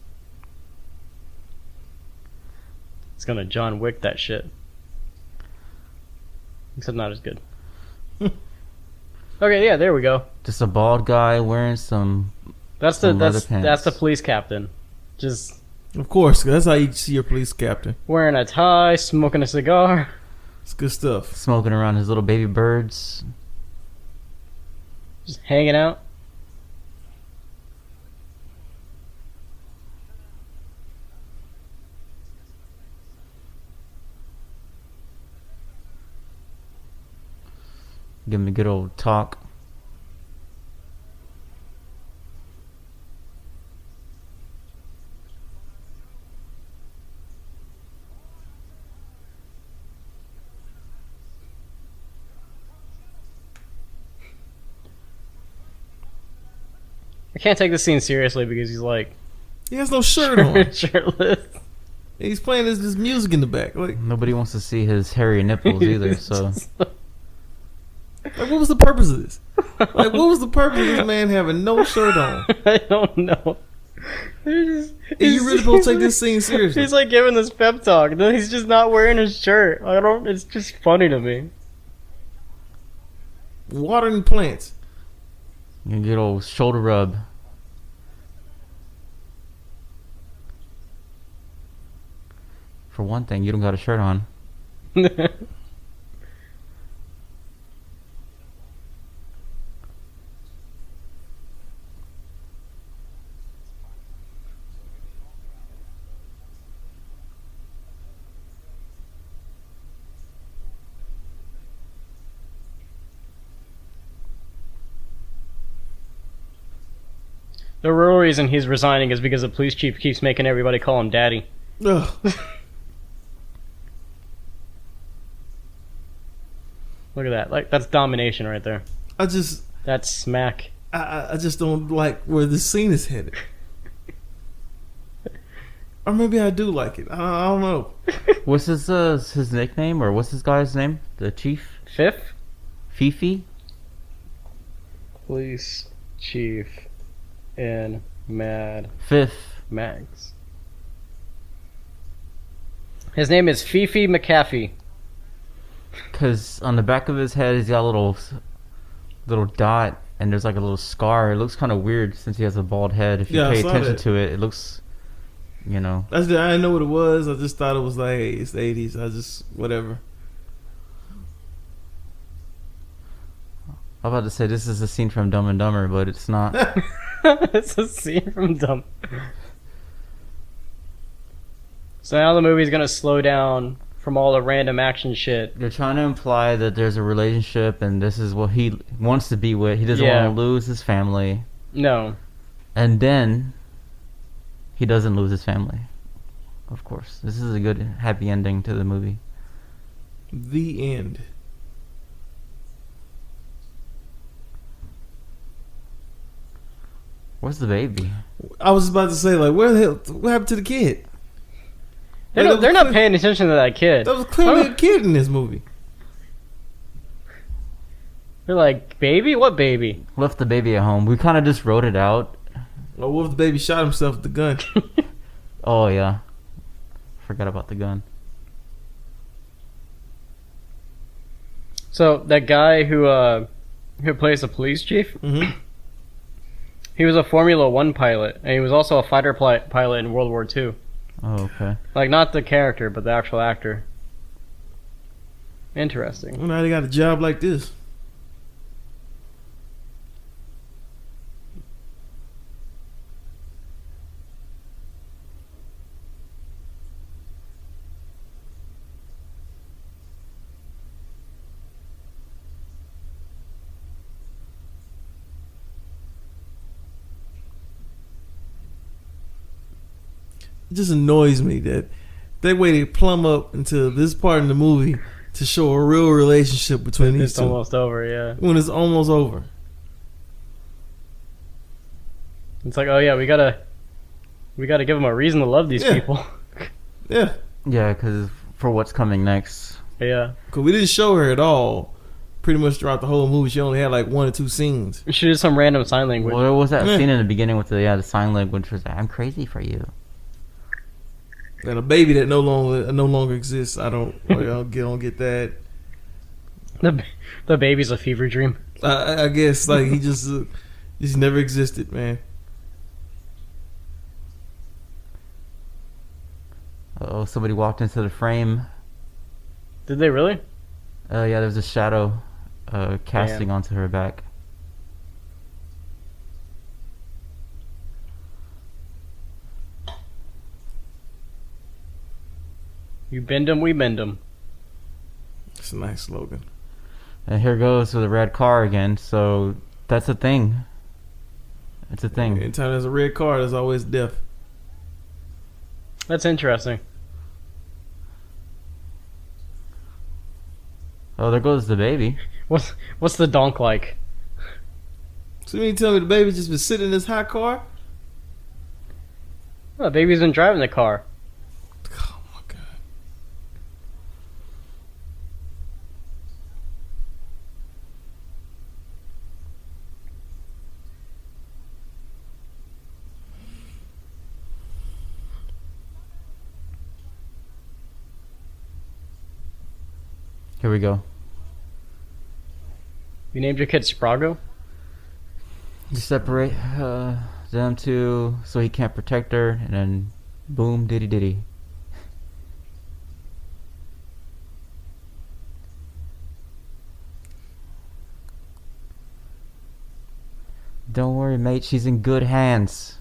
It's gonna John Wick that shit. Except not as good. Okay, yeah, there we go. Just a bald guy wearing some That's some leather the pants. police captain. Just Of course, 'cause that's how you see your police captain. wearing a tie, smoking a cigar. It's good stuff. smoking around his little baby birds. Just hanging out. Give him a good old talk. I can't take this scene seriously because he's like He has no shirt on. shirtless. He's playing this music in the back. Like Nobody wants to see his hairy nipples either. So what was the purpose of this? Like, what was the purpose of this man having no shirt on? I don't know. And you really supposed to take this scene seriously? He's like giving this pep talk, and then he's just not wearing his shirt. I don't. It's just funny to me. Watering plants. you get old shoulder rub. For one thing, you don't got a shirt on. The real reason he's resigning is because the police chief keeps making everybody call him daddy. Ugh. Look at that. Like, that's domination right there. That's smack. I just don't like where this scene is headed. Or maybe I do like it. I don't know. What's his nickname, or what's this guy's name? The chief? Fifth? Fifi? Police chief in Mad Fifth. Max. His name is Fifi McAfee. Because on the back of his head, he's got a little dot, and there's like a little scar. It looks kind of weird since he has a bald head. If you Yeah, I pay saw attention that. to it, it looks, you know. I didn't know what it was. I just thought it was like, hey, it's the 80s. I just, whatever. I'm about to say this is a scene from Dumb and Dumber, but it's not. It's a scene from Dumb. So now the movie's gonna slow down from all the random action shit. They're trying to imply that there's a relationship, and this is what he wants to be with. He doesn't Yeah. want to lose his family. No. And then he doesn't lose his family. Of course. This is a good, happy ending to the movie. The end. Where's the baby? I was about to say, like, where the hell, what happened to the kid? They're not paying attention to that kid. That was clearly a kid in this movie. They're like, baby? What baby? Left the baby at home. We kind of just wrote it out. Oh, what if the baby shot himself with the gun? Oh, yeah. Forgot about the gun. So that guy who plays the police chief, Mm-hmm. he was a Formula One pilot, and he was also a fighter pilot in World War II. Oh, okay. Like, not the character, but the actual actor. Interesting. Well, now they got a job like this. It just annoys me that they waited plumb up until this part in the movie to show a real relationship between these It's two. almost over, yeah. When it's almost over. It's like, oh yeah, we gotta give them a reason to love these Yeah. people. Yeah. Yeah, because for what's coming next. Yeah. Because we didn't show her at all. Pretty much throughout the whole movie, she only had like 1 or 2 scenes. We should do some random sign language. Well, there was that Yeah. scene in the beginning with the sign language was like, I'm crazy for you. And a baby that no longer exists. I don't get that. The baby's a fever dream. I guess like he just never existed, man. Oh, somebody walked into the frame. Did they really? Yeah, there's a shadow casting onto her back. You bend 'em, we bend 'em. It's a nice slogan. And here goes with a red car again. So that's a thing. It's a thing. Anytime there's a red car, there's always death. That's interesting. Oh, there goes the baby. What's the donk like? So you mean to tell me the baby just been sitting in this hot car? Oh, the baby's been driving the car. Oh Here we go. You named your kid Sprago? You separate them two so he can't protect her, and then boom, diddy diddy. Don't worry, mate. She's in good hands.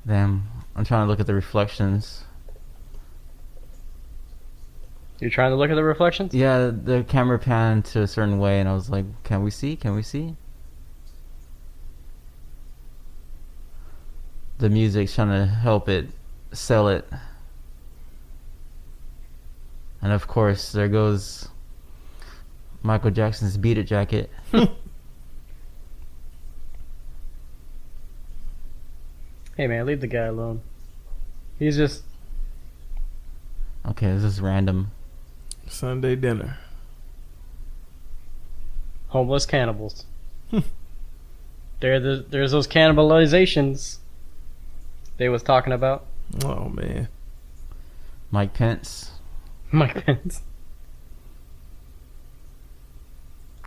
Damn, I'm trying to look at the reflections. You're trying to look at the reflections? Yeah, the camera panned to a certain way, and I was like, "Can we see? Can we see?" The music's trying to help it sell it. And of course, there goes Michael Jackson's Beat It jacket. Hey man, leave the guy alone. He's just... Okay, this is random. Sunday dinner. homeless cannibals. There's those cannibalizations they was talking about. Oh man. Mike Pence. Mike Pence.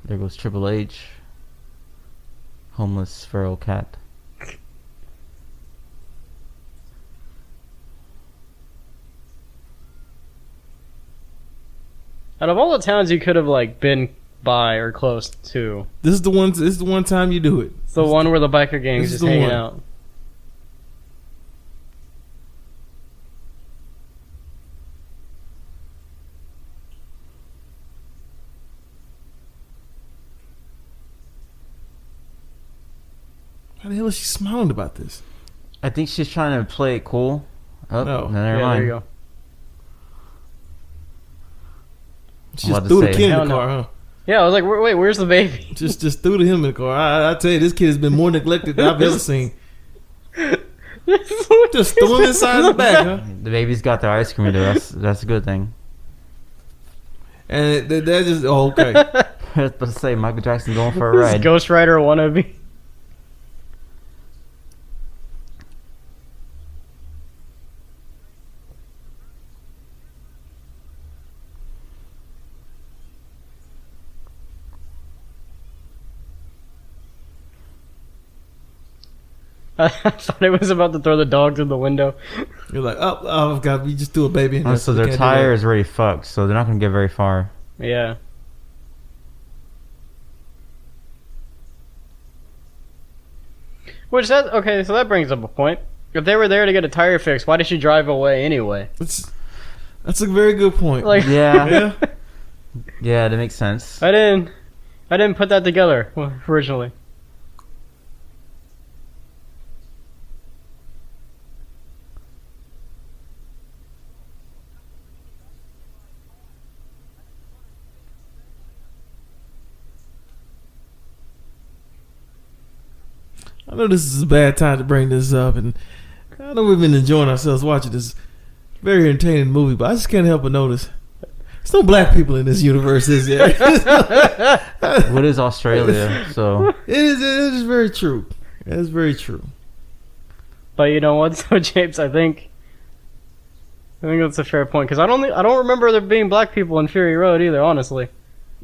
There goes Triple H. Homeless feral cat. Out of all the towns you could have like been by or close to, This is the one. This is the one time you do it. it's the one where the biker gang is this is just the hanging one. out. How the hell is she smiling about this? I think she's trying to play it cool. Oh, No. never Yeah, mind. there you go. She What just to threw the say? kid in Hell the no. car, huh? Yeah, I was like, wait, where's the baby? Just threw him in the car. I tell you, this kid has been more neglected than I've ever seen. Just threw him inside the back, huh? The baby's got their ice cream. That's a good thing. And that just okay. I was about to say Michael Jackson going for a This ride. Ghost Rider wannabe. I thought it was about to throw the dog through the window. You're like, oh God, we just threw a baby in there. So We their can't do tire that. is already fucked, so they're not gonna get very far. Yeah. Which that okay, so that brings up a point. If they were there to get a tire fixed, why did she drive away anyway? That's a very good point. Like, Yeah, yeah. yeah, that makes sense. I didn't put that together originally. I know this is a bad time to bring this up, and I know we've been enjoying ourselves watching this very entertaining movie, but I just can't help but notice there's no black people in this universe, is there? What is Australia? So It is very true. It is very true. But you know what? So James, I think that's a fair point because I don't remember there being black people in Fury Road either. Honestly,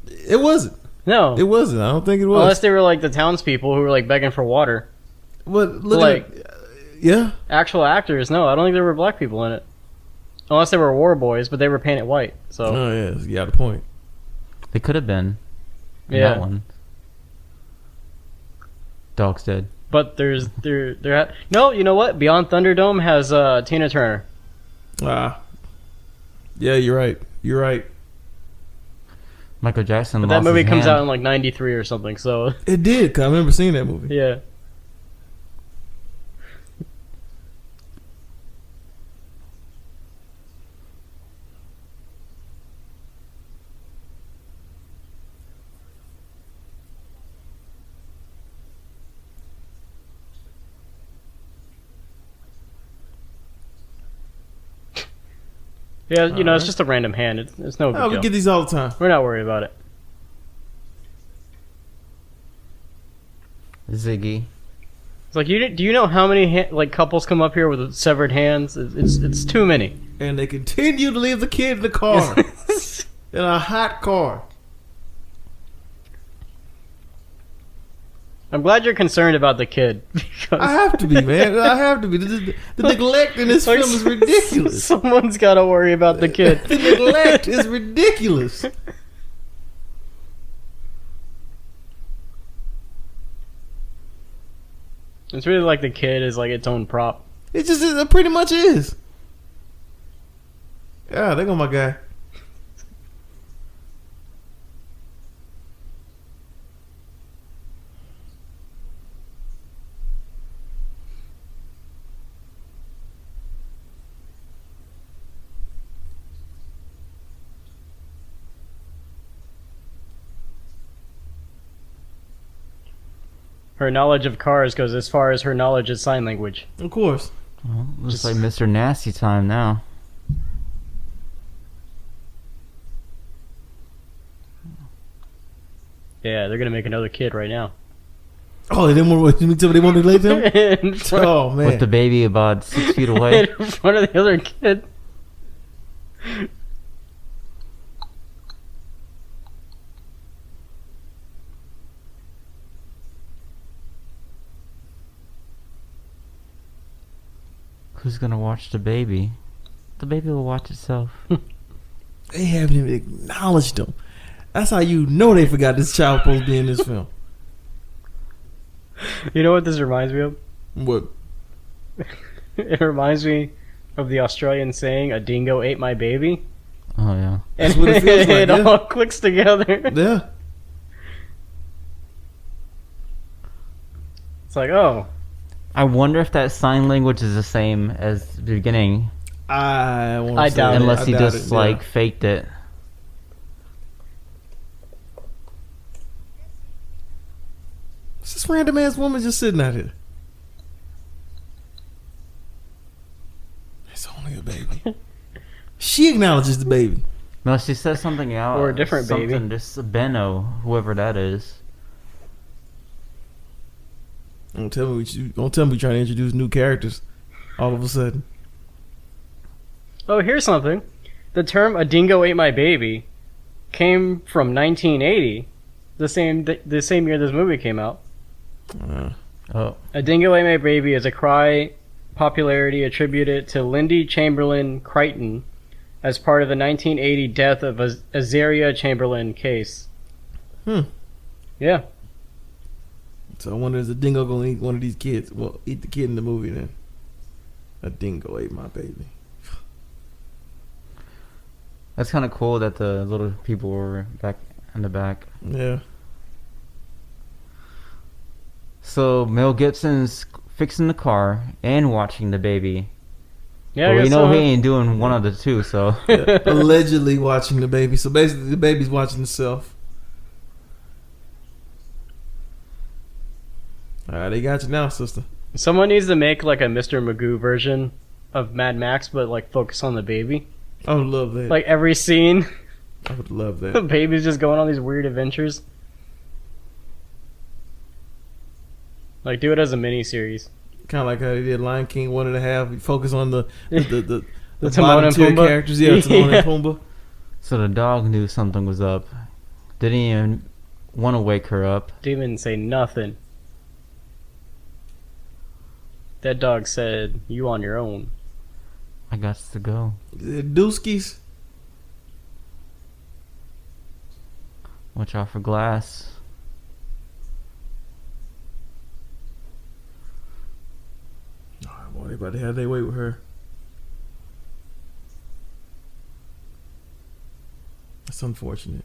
It wasn't. no. It wasn't. I don't think it was. Unless they were like the townspeople who were like begging for water. But look Like- at yeah. Actual actors, no, I don't think there were black people in it. Unless they were war boys, but they were painted white. So Oh yeah, you got a point. they could have been. In Yeah. That one. Dog's dead. but no, you know what? Beyond Thunderdome has Tina Turner. Yeah, you're right. You're right. Michael Jackson. But lost that movie his comes hand. out in like '93 or something. So It did. 'Cause I remember seeing that movie. yeah. Yeah, you know, it's just a random hand. It's no big Oh, we deal. get these all the time. We're not worried about it. Ziggy. It's like, do you know how many like couples come up here with severed hands? It's too many. And they continue to leave the kid in the car. In a hot car. I'm glad you're concerned about the kid. Because I have to be, man. I have to be. The neglect in this film is ridiculous. Someone's got to worry about the kid. The neglect is ridiculous. It's really like the kid is like its own prop. It pretty much is. Yeah, there go my guy. Her knowledge of cars goes as far as her knowledge of sign language. Of course. Well, looks like Mr. Nasty time now. Yeah, they're gonna make another kid right now. Oh, they want to relate them? Oh, man. With the baby about 6 feet away. In front of the other kid. Who's gonna watch the baby? The baby will watch itself. They haven't even acknowledged them. That's how you know they forgot this child supposed to be in this film. You know what this reminds me of? What? It reminds me of the Australian saying, "A dingo ate my baby." Oh yeah. That's what it feels like, It yeah. all clicks together. Yeah. It's like, oh, I wonder if that sign language is the same as the beginning, I doubt it. unless he just like faked it. What's this random ass woman just sitting out here? It's only a baby. She acknowledges the baby. No, she says something else. Or a different baby. Something, just Benno, whoever that is. Don't tell me you're trying to introduce new characters all of a sudden. oh, here's something. The term "a dingo ate my baby" came from 1980, the same year this movie came out. Oh, A dingo ate my baby is a cry popularity attributed to Lindy Chamberlain Crichton as part of the 1980 death of Azaria Chamberlain case. Yeah. So I wonder, is a dingo gonna eat one of these kids? Well, eat the kid in the movie then. A dingo ate my baby. that's kind of cool that the little people were back in the back. Yeah. So Mel Gibson's fixing the car and watching the baby. Yeah, But I we guess know so. he ain't doing one of the two, so. Yeah. Allegedly watching the baby. So basically, the baby's watching itself. All right, they got you now, sister. Someone needs to make like a Mr. Magoo version of Mad Max, but like focus on the baby. I would love that. Like every scene, I would love the that. baby's just going on these weird adventures. Like do it as a mini series. Kind of like how they did Lion King 1.5. We focus on the Timon bottom and tier Pumbaa. characters. Yeah, Timon Yeah. and Pumbaa. So the dog knew something was up. Didn't even want to wake her up. Didn't even say nothing. That dog said, "You on your own." I got to go. Dooskies. Watch out for glass. Oh, boy, they about to have their way with her. That's unfortunate.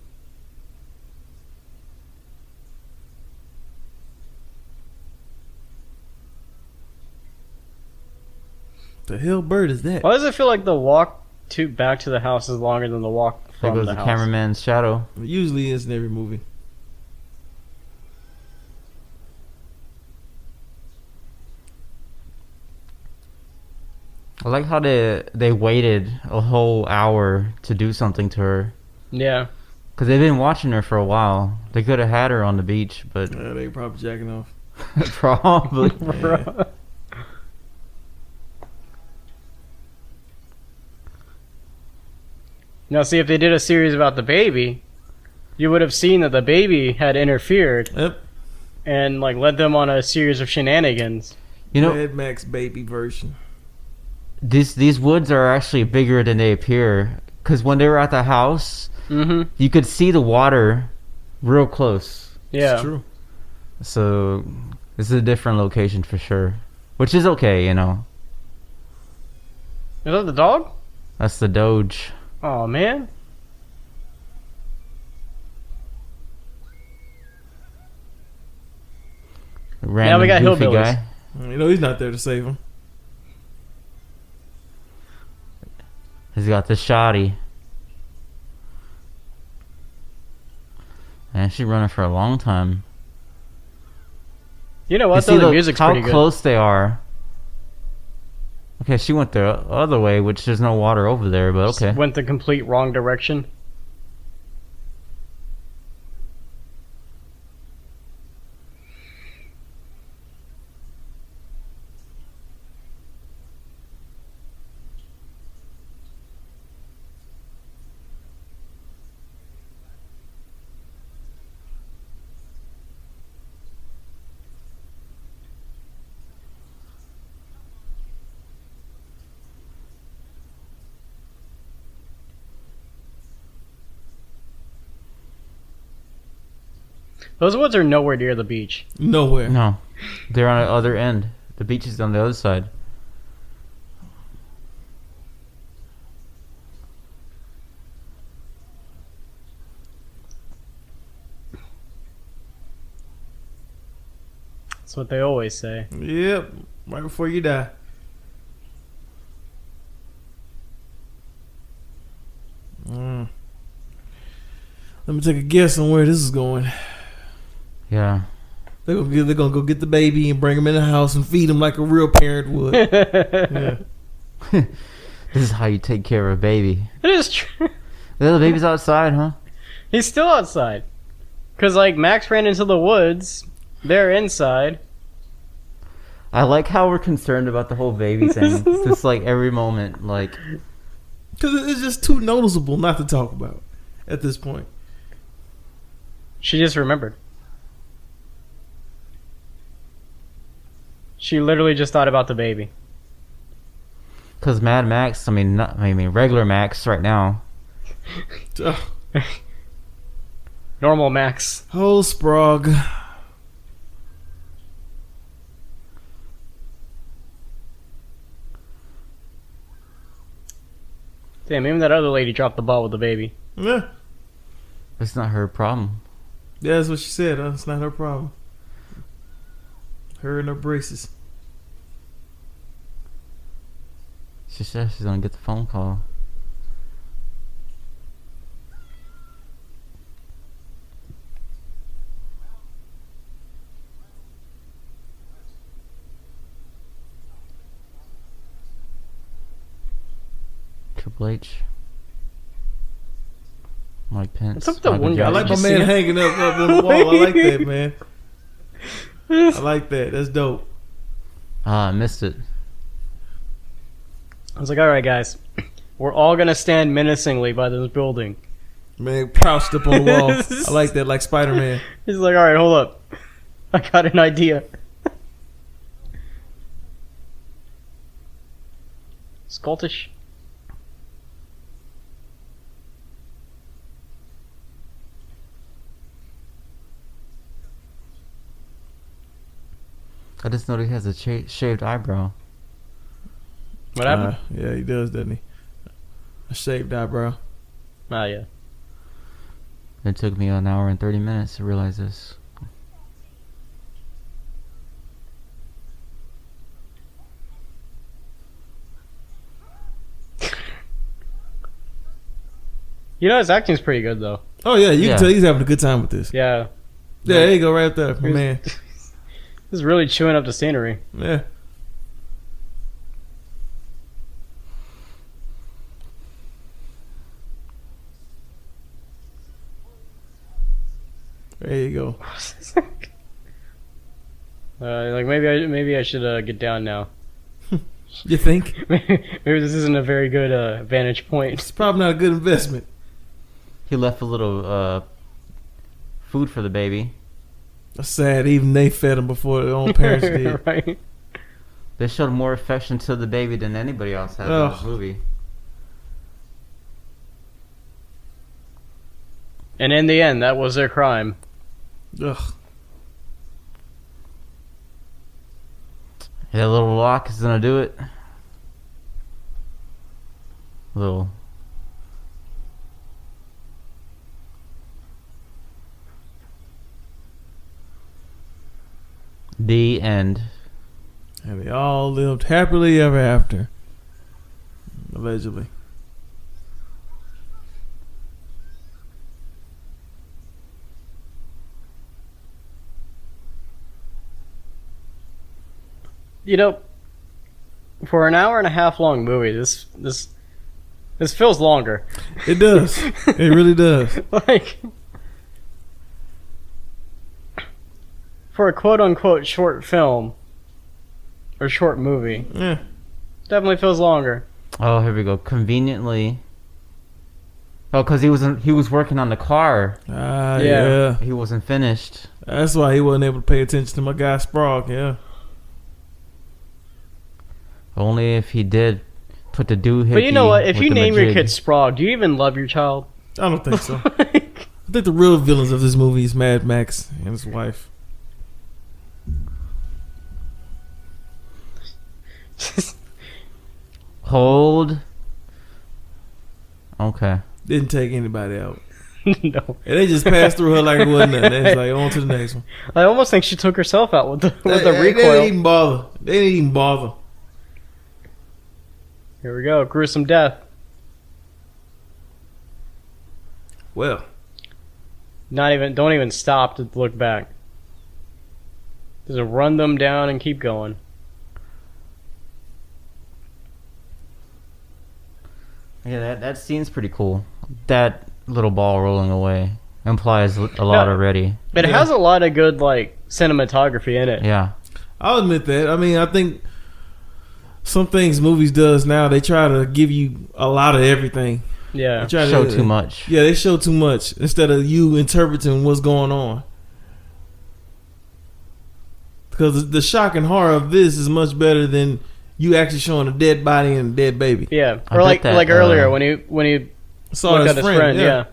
The hell bird is that? Why does it feel like the walk back to the house is longer than the walk There from goes the the house? cameraman's shadow. It usually is in every movie. I like how they waited a whole hour to do something to her. Yeah. Because they've been watching her for a while. They could have had her on the beach, but They probably jacking off. Probably. Now, see, if they did a series about the baby, you would have seen that the baby had interfered Yep. and like led them on a series of shenanigans. You know, Mad Max baby version. these woods are actually bigger than they appear. Because when they were at the house, you could see the water real close. Yeah. It's true. So this is a different location for sure. Which is okay, you know. Is that the dog? That's the Doge. Oh man. Random we got goofy hillbillies. guy. You know he's not there to save him. He's got the shoddy. And she's running for a long time. You know You what? see Though the music's pretty how good. close they are. Okay, she went the other way, which there's no water over there, but okay. Went the complete wrong direction. Those woods are nowhere near the beach. Nowhere. No, they're on the other end. The beach is on the other side. That's what they always say. Yep. Right before you die. Let me take a guess on where this is going. Yeah. They're gonna go get the baby and bring him in the house and feed him like a real parent would. Yeah. This is how you take care of a baby. It is true. The baby's outside, huh? He's still outside. Cause like Max ran into the woods. They're inside. I like how we're concerned about the whole baby thing. It's just like every moment, like... Because it's just too noticeable not to talk about at this point. She just remembered. She literally just thought about the baby. Because Mad Max, I mean regular Max right now. Ugh. Normal Max. Oh, Sprague. Damn, even that other lady dropped the ball with the baby. Yeah. It's not her problem. Yeah, that's what she said. It's not her problem. Her and her braces. She said she's gonna get the phone call. Triple H. Mike Pence. What's up with the Michael one guy? I Jackson. like my Did you see man it? hanging up on the wall. I like that, man. I like that. That's dope. Ah, I missed it. I was like, alright guys. We're all gonna stand menacingly by this building. Man, crouched up on the wall. I like that, like Spider-Man. He's like, alright, hold up. I got an idea. Scottish. I just noticed he has a shaved eyebrow. What happened? Yeah, he does, doesn't he? A shaved eyebrow. Oh yeah. It took me an hour and 30 minutes to realize this. You know his acting's pretty good though. Oh, yeah, you Yeah. can tell he's having a good time with this. Yeah. Yeah, there you go, right there, my man. He's really chewing up the scenery. Yeah. There you go. Like maybe I should get down now. You think? Maybe this isn't a very good vantage point. It's probably not a good investment. He left a little food for the baby. That's sad. Even they fed him before their own parents did. Right. They showed more affection to the baby than anybody else has in this movie. And in the end, that was their crime. Ugh. That little lock is gonna do it. Little. The end. And they all lived happily ever after. Allegedly. You know, for an hour and a half long movie, this feels longer. It does. It really does. Like, for a quote unquote short film or short movie, Yeah. definitely feels longer. Oh, here we go. Conveniently. Oh, because he was working on the car. Ah, Yeah. yeah. He wasn't finished. That's why he wasn't able to pay attention to my guy Sprague. Yeah. Only if he did put the doohickey. But you know what? If with you the name your majig. kid Sprague, do you even love your child? I don't think so. I think the real villains of this movie is Mad Max and his wife. Hold. Okay. Didn't take anybody out. No. And they just passed through her like it wasn't nothing. It's like on to the next one. I almost think she took herself out with the They recoil. didn't even bother. They didn't even bother. Here we go. Gruesome death. Well, Don't even stop to look back. Just run them down and keep going. Yeah, that scene's pretty cool. That little ball rolling away implies a lot Yeah. already. But it has a lot of good like cinematography in it. Yeah. I'll admit that. I mean, I think some things movies does now, they try to give you a lot of everything. Yeah. They try to Show too much. Yeah, they show too much instead of you interpreting what's going on. Because the shock and horror of this is much better than you actually showing a dead body and a dead baby. Yeah. I Or bet like that, earlier when he Saw looked his at his friend. Yeah.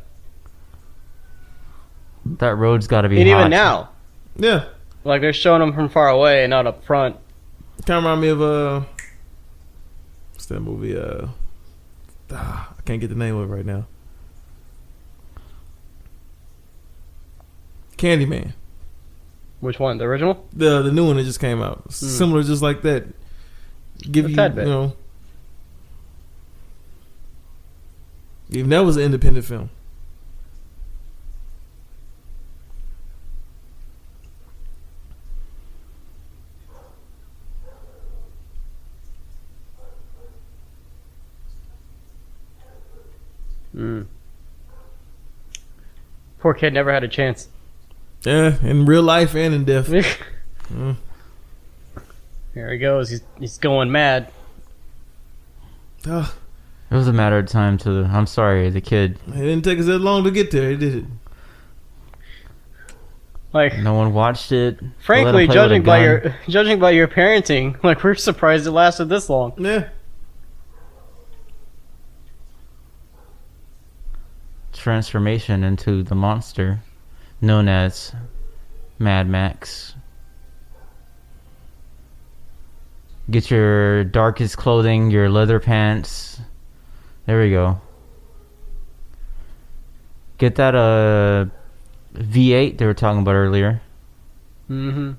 That road's got to be And hot. even now, Yeah. like they're showing him from far away and not up front. Kind of remind me of what's that movie? I can't get the name of it right now. Candyman. Which one? The original? The new one that just came out. Similar, just like that. Give A you, tad bit. you know. Even that was an independent film. Poor kid never had a chance. Yeah, in real life and in death. Here he goes. He's going mad. Ah, It was a matter of time I'm sorry, the kid. it didn't take us that long to get there, did it? Like, No one watched it. frankly, Let him play with a gun. judging by your parenting, like we're surprised it lasted this long. Yeah. Transformation into the monster known as Mad Max. Get your darkest clothing, your leather pants. There we go. Get that V8 they were talking about earlier. Mm-hmm.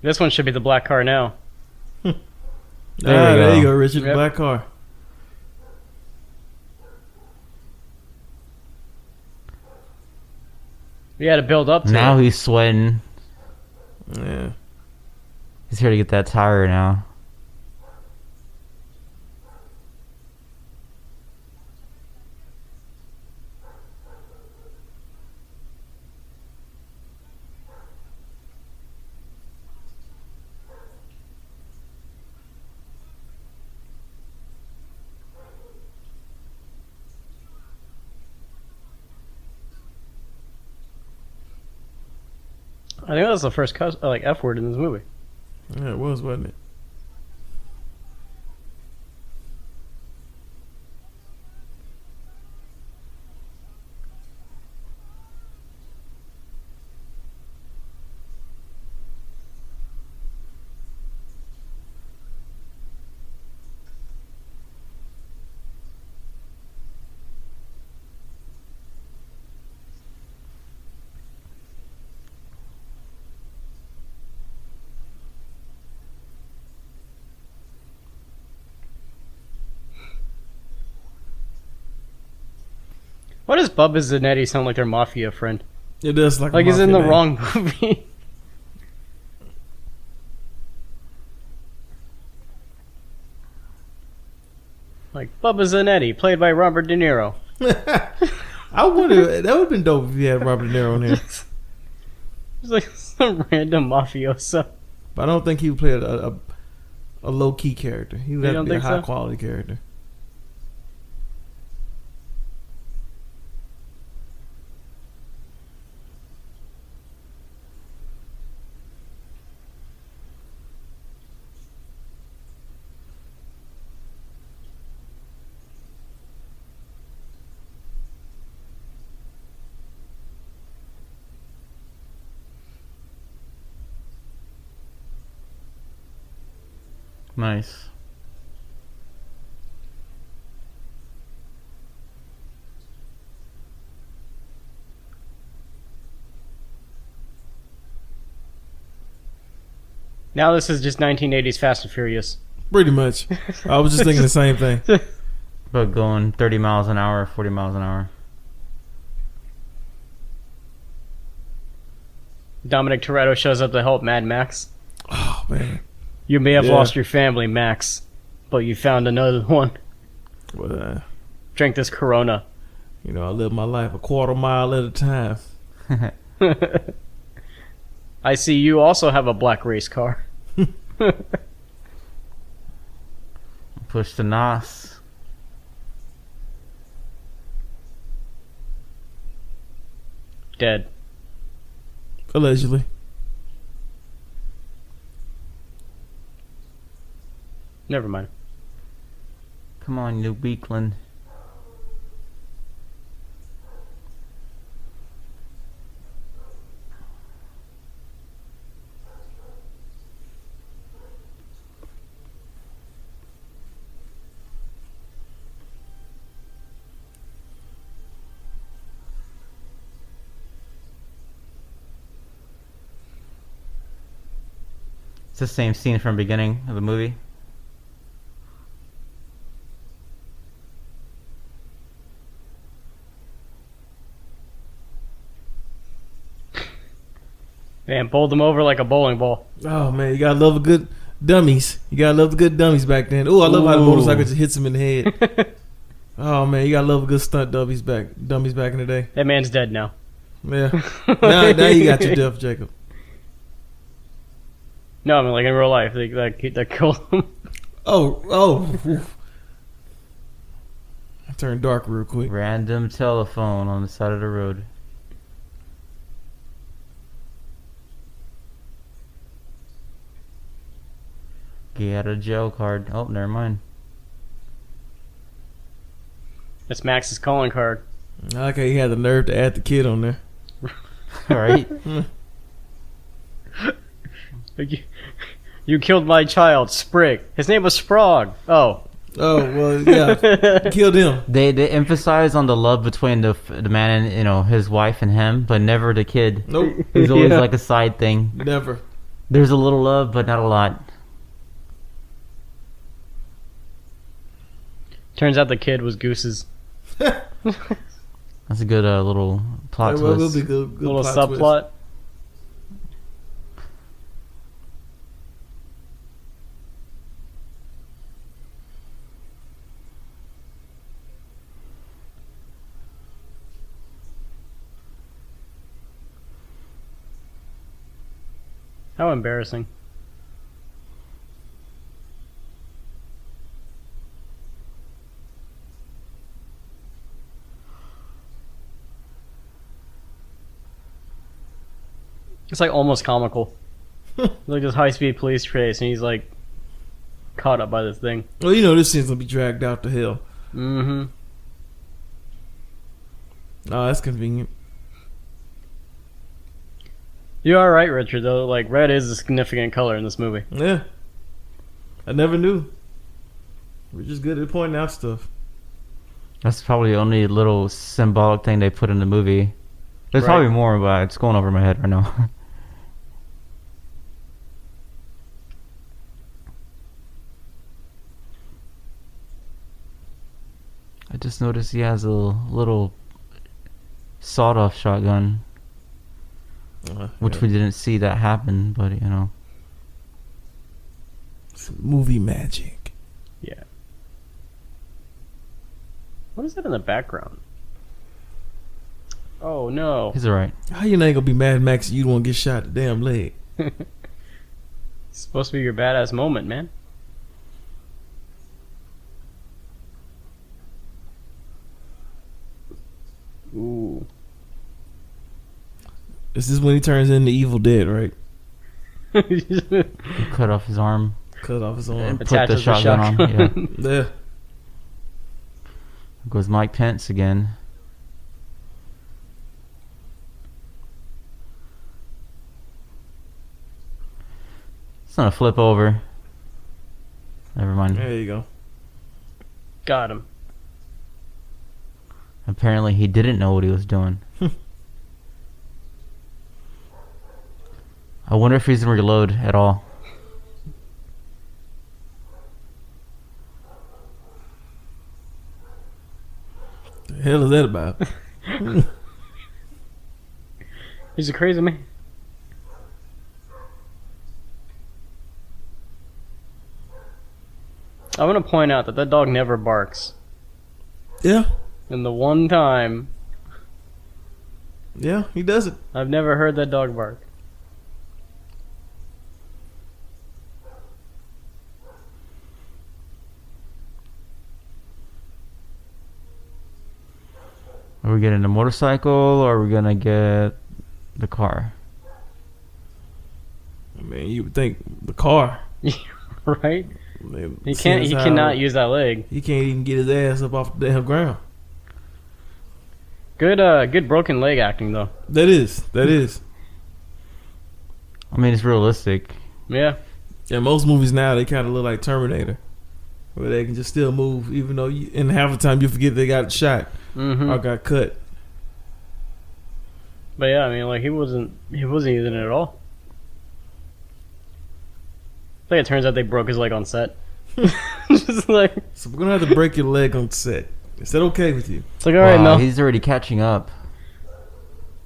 This one should be the black car now. There There you you go. go, Richard. Yep. Black car. We had to build up to Now it. he's sweating. Yeah. He's here to get that tire now. I think that's the first F word in this movie. Yeah, it was, wasn't it? Why does Bubba Zanetti sound like their mafia friend? It does like Like a he's in mafia the name. wrong movie. Like Bubba Zanetti, played by Robert De Niro. I wonder, that would have been dope if you had Robert De Niro in here. He's like some random mafioso. But I don't think he would play a low key character. He would You have don't to be a think high so? quality character. Nice. Now this is just 1980s Fast and Furious. Pretty much. I was just thinking the same thing. But going 30 miles an hour, 40 miles an hour. Dominic Toretto shows up to help Mad Max. Oh, man. You may have Yeah. lost your family, Max, but you found another one. Well, Drink this Corona. you know, I live my life a quarter mile at a time. I see you also have a black race car. Push the NOS. Dead. Allegedly. Never mind. Come on, you weakling. It's the same scene from the beginning of the movie. Man, bowled them over like a bowling ball. Oh, man. You gotta love a good dummies. You gotta love the good dummies back then. Oh, I love how the Ooh. motorcycle just hits him in the head. Oh, man. You gotta love a good stunt dummies back in the day. That man's dead now. Yeah. now you got your death, Jacob. No, I mean like in real life, that killed him. Oh. Oof. I turned dark real quick. Random telephone on the side of the road. Get a jail card. Oh, never mind. That's Max's calling card. I like how he had the nerve to add the kid on there. Alright. Like, you killed my child, Sprig. His name was Sprog. Oh. Oh, well, yeah. Killed him. They emphasize on the love between the man and his wife and him, but never the kid. Nope. He's always Yeah. like a side thing. Never. There's a little love, but not a lot. Turns out the kid was Goose's. That's a good little plot That will twist. be good Little plot twist. subplot. How embarrassing. It's like almost comical. Like this high-speed police chase, and he's like caught up by this thing. Well, you know this scene's gonna be dragged out to hell. Mm-hmm. Oh, that's convenient. You are right, Richard, though. Like, red is a significant color in this movie. Yeah. I never knew. We're just good at pointing out stuff. That's probably the only little symbolic thing they put in the movie. There's Right. probably more, but it's going over my head right now. I just noticed he has a little sawed-off shotgun, which Yeah. we didn't see that happen, but you know. It's movie magic. Yeah. What is that in the background? Oh, no. He's alright. How you not gonna be Mad Max and you don't want to get shot in the damn leg? It's supposed to be your badass moment, man. Ooh. This is when he turns into Evil Dead, right? He cut off his arm, Cut off his arm. put the Attaches the shotgun on. Yeah. shotgun. Yeah. Goes Mike Pence again. It's not a flip over. Never mind. There you go. Got him. Apparently he didn't know what he was doing. I wonder if he's gonna reload at all. The hell is that about? He's a crazy man. I'm gonna point out that dog never barks. Yeah. And the one time Yeah, he does it. I've never heard that dog bark. Are we getting the motorcycle or are we gonna get the car? I mean, you would think the car. Right? Man, He seeing as how cannot use that leg. He can't even get his ass up off the damn ground. Good broken leg acting though. That is. I mean, it's realistic. Yeah. Yeah, most movies now they kind of look like Terminator, where they can just still move, even though in half the time you forget they got shot Mm-hmm. or got cut. But yeah, I mean, like he wasn't using it at all. I think it turns out they broke his leg on set. Just like So we're gonna have to break your leg on set. Is that okay with you? it's like, all right, Wow, Mel. he's already catching up.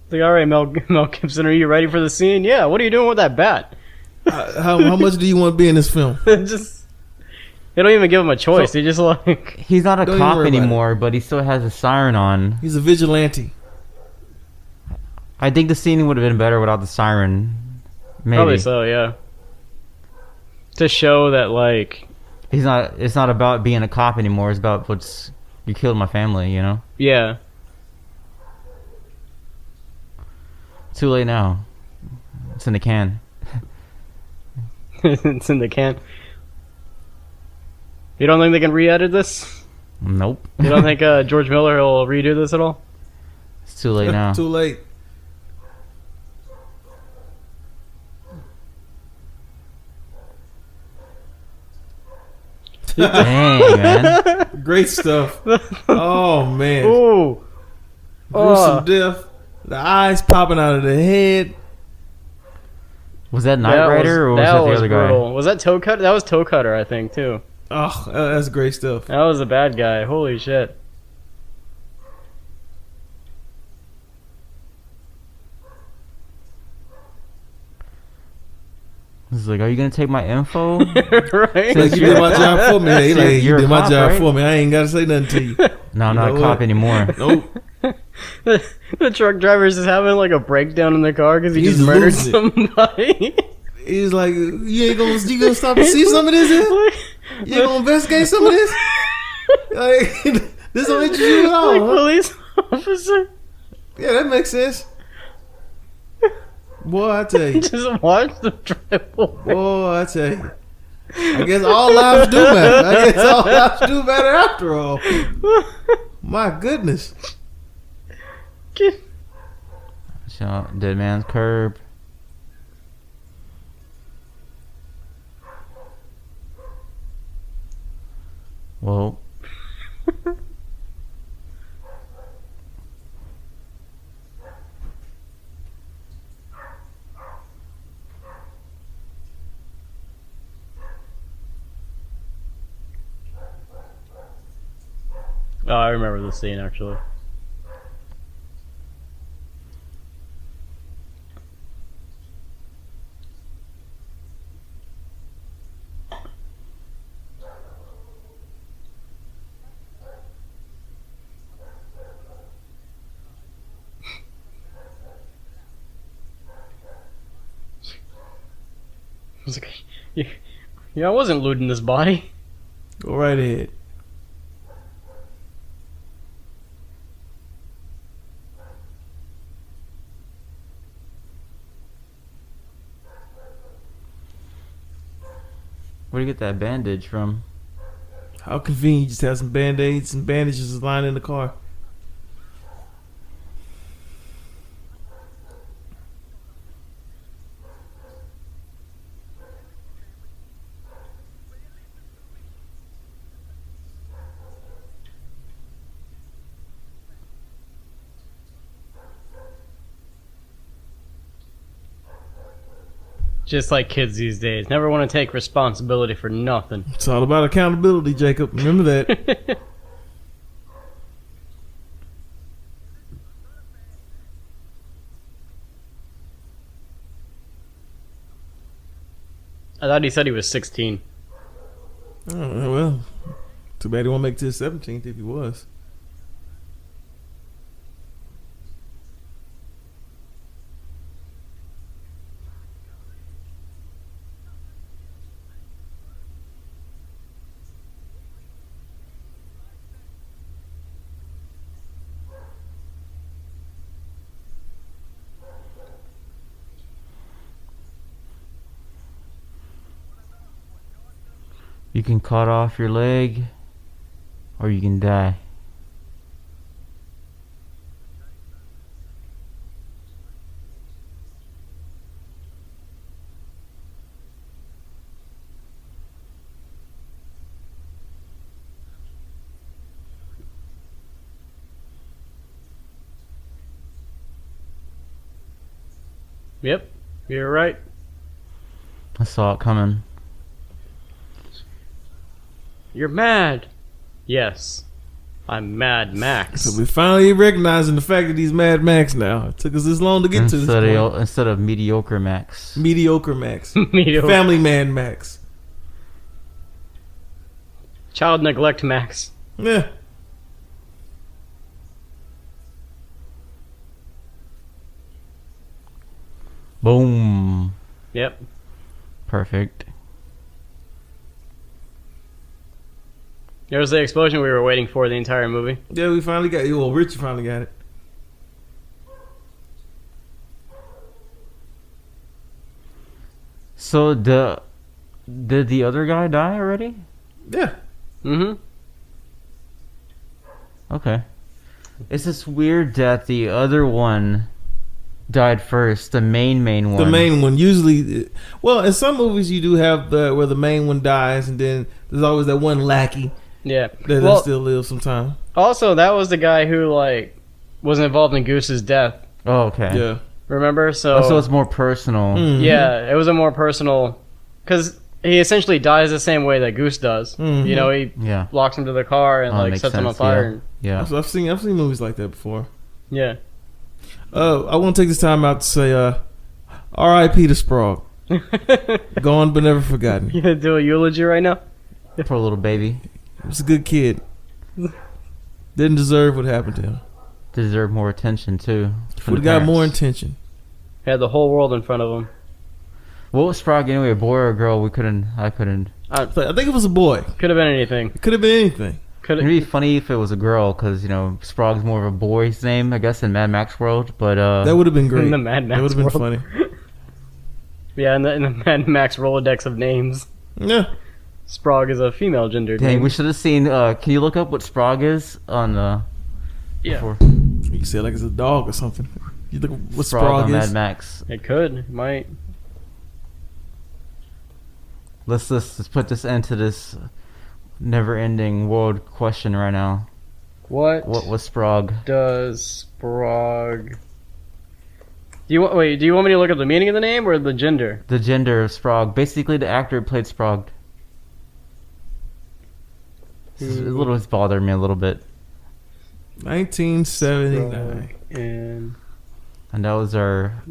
It's like, all right, Mel Gibson, are you ready for the scene? Yeah. What are you doing with that bat? How much do you want to be in this film? Just they don't even give him a choice. So- They just like He's not a Don't even cop worry about anymore, but he still has a siren on. He's a vigilante. I think the scene would have been better without the siren. Maybe. probably so, yeah. To show that like He's not. It's not about being a cop anymore. It's about what's you killed my family. You know. yeah. Too late now. It's in the can. It's in the can. You don't think they can re-edit this? Nope. You don't think George Miller will redo this at all? It's too late now. Too late. Dang, man. Great stuff. Oh man. Ooh. Gruesome death. The eyes popping out of the head. Was that Knight Rider or was that the other brutal. Was that Toe Cutter? That was Toe Cutter, I think, too. Oh, that's great stuff. That was the bad guy. Holy shit. He's like, "Are you gonna take my info?" Right? Like, you did my job for me. He like, you You're a did my cop, job right? for me. I ain't got to say nothing to you. No, I'm You not know a cop what? anymore. Nope. The truck driver's just having like a breakdown in the car because he He's just murdered losing somebody. He's like, you gonna stop and see some of this? Here? You ain't gonna investigate some of this? Like, this don't interest you at all? Like Huh? police officer. Yeah, that makes sense. Boy, I tell you. Just watch them drive away. Boy, I tell you. I guess all lives do matter. After all. My goodness. Dead man's curb. Whoa. Oh, I remember this scene actually. I was like, yeah, I wasn't looting this body. Go right ahead. Where do you get that bandage from? How convenient. You just have some band-aids and bandages lying in the car. Just like kids these days. Never want to take responsibility for nothing. It's all about accountability, Jacob. Remember that. I thought he said he was 16. Oh, well, too bad he won't make it to his 17th if he was. You can cut off your leg, or you can die. Yep, you're right. I saw it coming. You're mad. Yes, I'm Mad Max. So we finally recognizing the fact that he's Mad Max now. It took us this long to get to this point. Instead of mediocre Max. Mediocre Max. Mediocre. Family Man Max. Child neglect Max. Yeah. Boom. Yep. Perfect. There was the explosion we were waiting for the entire movie. Yeah, we finally got it. Well, Richie finally got it. So did the other guy die already? Yeah. Mm-hmm. Okay. It's just weird that the other one died first. The main one. The main one. Usually, well, in some movies you do have where the main one dies, and then there's always that one lackey. Yeah. That still lives sometime. Also, that was the guy who was involved in Goose's death. Oh, okay. Yeah. Remember? So it's more personal. Mm-hmm. Yeah, it was a more personal, because he essentially dies the same way that Goose does. Mm-hmm. You know, he locks him to the car and makes sets him on sense, fire. Yeah. I've seen movies like that before. Yeah. I want to take this time out to say R.I.P. to Sprague. Gone but never forgotten. You gonna do a eulogy right now? Poor little baby. He was a good kid. Didn't deserve what happened to him. Deserve more attention too. Would have got more attention. Had the whole world in front of him. What was Sprague anyway? A boy or a girl? I couldn't. I think it was a boy. Could have been anything. It could have been anything. Could It'd be funny if it was a girl, because Sprague's more of a boy's name, I guess, in Mad Max world. But that would have been great. In the Mad Max that would have been world. funny. Yeah, in the Mad Max Rolodex of names, Yeah. Sprague is a female gendered Dang, name. we should have seen. Can you look up what Sprague is on Yeah, before? You can say it like it's a dog or something. You look what Sprague on is. Mad Max. it could, it might. Let's put this into this never-ending world question right now. What What was Sprague? does Sprague? Do you want me to look up the meaning of the name or the gender? The gender of Sprague. Basically, the actor who played Sprague. It's bothered me a little bit. 1979. And And that was our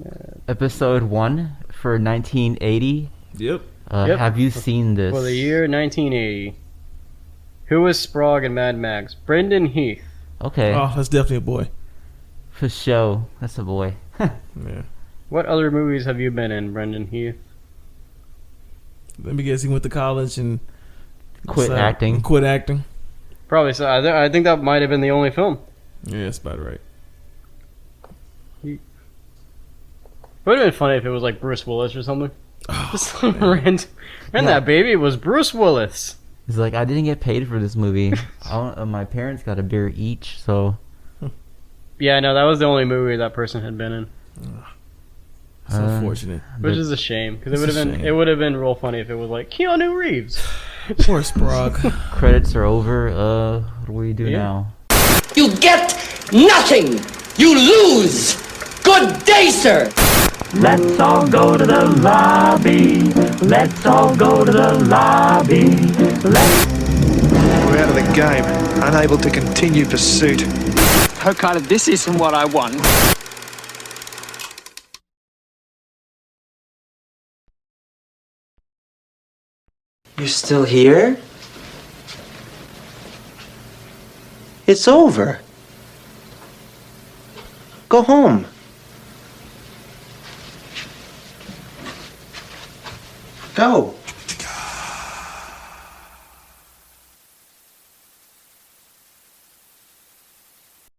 episode 1 for 1980. Yep. Yep. Have you seen this? for the year 1980. Who was Sprague in Mad Max? Brendan Heath. Okay, Oh, that's definitely a boy. for show. That's a boy. Yeah. What other movies have you been in, Brendan Heath? Let me guess. He went to college and Quit acting. Quit acting. Probably so. I think that might have been the only film. Yeah, that's about right. It would have been funny if it was like Bruce Willis or something. Oh, Just random. And that baby was Bruce Willis. He's like, I didn't get paid for this movie. My parents got a beer each, so Yeah, no, that was the only movie that person had been in, It's unfortunate. which is a shame because It's a shame. it would have been real funny if it was like Keanu Reeves. Poor Sprague. credits are over. What do we do Yeah. now? You get nothing! You lose! Good day, sir! Let's all go to the lobby. Let's all go to the lobby. We're out of the game, unable to continue pursuit. Oh, Carter, this isn't what I want. You're still here? It's over. Go home.